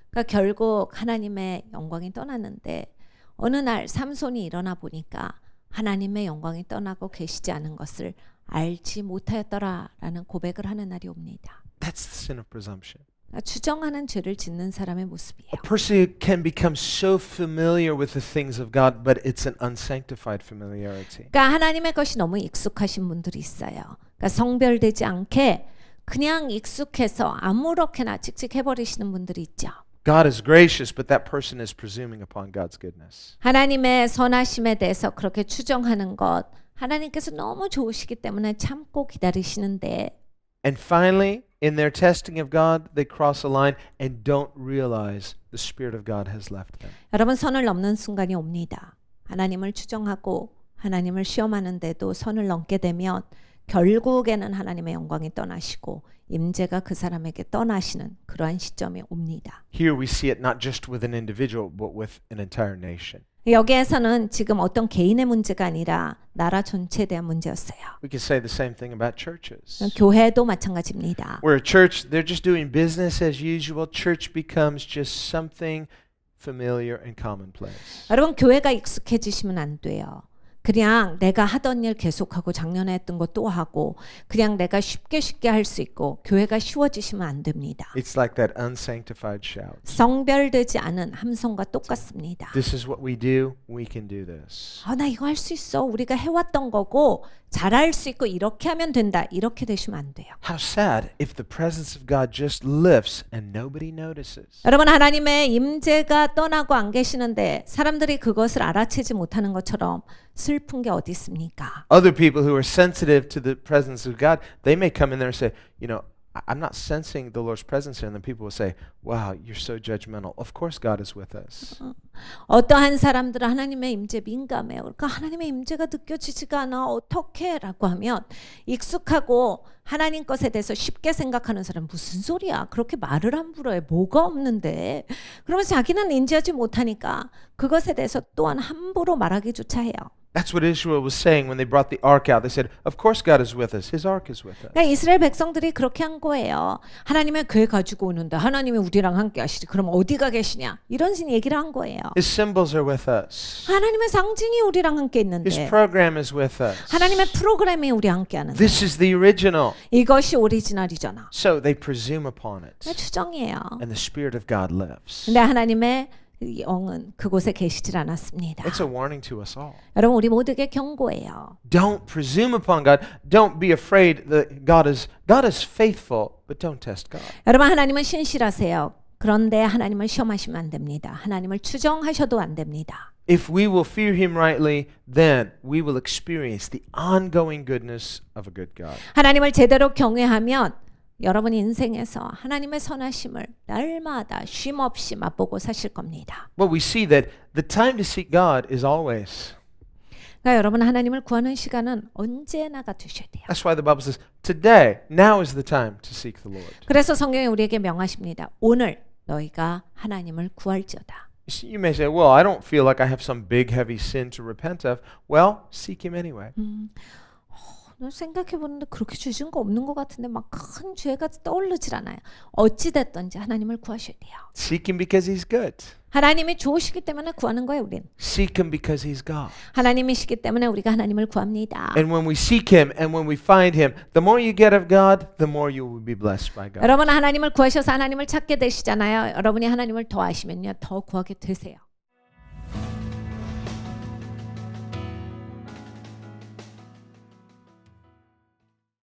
그러니까 결국 하나님의 영광이 떠났는데 어느 날 삼손이 일어나 보니까 하나님의 영광이 떠나고 계시지 않은 것을 알지 못하였더라라는 고백을 하는 날이 옵니다. That's the sin of presumption. 그러니까 추정하는 죄를 짓는 사람의 모습이에요. A person can become so familiar with the things of God, but it's an unsanctified familiarity. 그러니까 하나님의 것이 너무 익숙하신 분들이 있어요. 그러니까 성별되지 않게 그냥 익숙해서 아무렇게나 칙칙해버리시는 분들이 있죠. God is gracious, but that person is presuming upon God's goodness. 하나님의 선하심에 대해서 그렇게 추정하는 것 하나님께서 너무 좋으시기 때문에 참고 기다리시는데 And finally, in their testing of God, they cross a line and don't realize the Spirit of God has left them. 여러분 선을 넘는 순간이 옵니다. 하나님을 추정하고 하나님을 시험하는데도 선을 넘게 되면 결국에는 하나님의 영광이 떠나시고 임재가 그 사람에게 떠나시는 그러한 시점이 옵니다. Here we see it not just with an individual, but with an entire nation. 여기에서는 지금 어떤 개인의 문제가 아니라 나라 전체에 대한 문제였어요. We can say the same thing about churches. 교회도 마찬가지입니다. Where a church, they're just doing business as usual. Church becomes just something familiar and commonplace. 여러분 교회가 익숙해지시면 안 돼요. 그냥 내가 하던 일 계속하고 작년에 했던 거 또 하고 그냥 내가 쉽게 할 수 있고 교회가 쉬워지시면 안 됩니다. It's like that unsanctified shout. 성별되지 않은 함성과 똑같습니다. This is what we do. We can do this. 나 이거 할 수 있어. 우리가 해왔던 거고 잘할 수 있고 이렇게 하면 된다. 이렇게 되시면 안 돼요. How sad if the presence of God just lifts and nobody notices. 여러분 하나님의 임재가 떠나고 안 계시는데 사람들이 그것을 알아채지 못하는 것처럼 슬픈 게 어디 있습니까? Other people who are sensitive to the presence of God, they may come in there and say, I'm not sensing the Lord's presence here. And then people will say, wow, you're so judgmental. Of course God is with us. 어떠한 사람들은 하나님의 임재 민감해요. 그러니까 하나님의 임재가 느껴지지가 않아. 어떻게? 라고 하면 익숙하고 하나님 것에 대해서 쉽게 생각하는 사람 무슨 소리야? 그렇게 말을 함부로 해. 뭐가 없는데? 그러면서 자기는 인지하지 못하니까 그것에 대해서 또한 함부로 말하기조차 해요. That's what Israel was saying when they brought the ark out. They said, of course God is with us. His ark is with us. 그러니까 이스라엘 백성들이 그렇게 한 거예요. 하나님의 궤 가지고 오는데 하나님이 우리랑 함께 하시지. 그럼 어디가 계시냐? 이런 얘기를 한 거예요. His symbols are with us. 하나님의 상징이 우리랑 함께 His 있는데 program is with us. 하나님의 프로그램이 우리 함께 하는데 This is the original. 이것이 오리지널이잖아. So they presume upon it. 추정이에요. And the Spirit of God lives. 근데 하나님의 영은 그곳에 계시질 않았습니다. It's a warning to us all. 여러분 우리 모두에게 경고예요. Don't presume upon God. Don't be afraid that God is faithful, but don't test God. 여러분 하나님은 신실하세요. 그런데 하나님을 시험하시면 안 됩니다. 하나님을 추정하셔도 안 됩니다. If we will fear him rightly, then we will experience the ongoing goodness of a good God. 하나님을 제대로 경외하면 여러분 인생에서 하나님의 선하심을 날마다 쉼없이 맛보고 사실 겁니다. Well, we see that the time to seek God is always. 그러니까 여러분 하나님을 구하는 시간은 언제나가 되셔야 돼요. That's why the Bible says, today, now is the time to seek the Lord. 그래서 성경이 우리에게 명하십니다. 오늘 너희가 하나님을 구할지어다. You may say, well, I don't feel like I have some big heavy sin to repent of. Well, seek him anyway. 생각해보는데 그렇게 죄진 거 없는 것 같은데 막 큰 죄가 떠오르질 않아요. 어찌됐든지 하나님을 구하셔야 돼요. Seek him because he's good. 하나님이 좋으시기 때문에 구하는 거예요. 우린 Seek him because he's God. 하나님이시기 때문에 우리가 하나님을 구합니다. And when we seek him and when we find him, the more you get of God, the more you will be blessed by God. 여러분 하나님을 구하셔서 하나님을 찾게 되시잖아요. 여러분이 하나님을 더 아시면요. 더 구하게 되세요.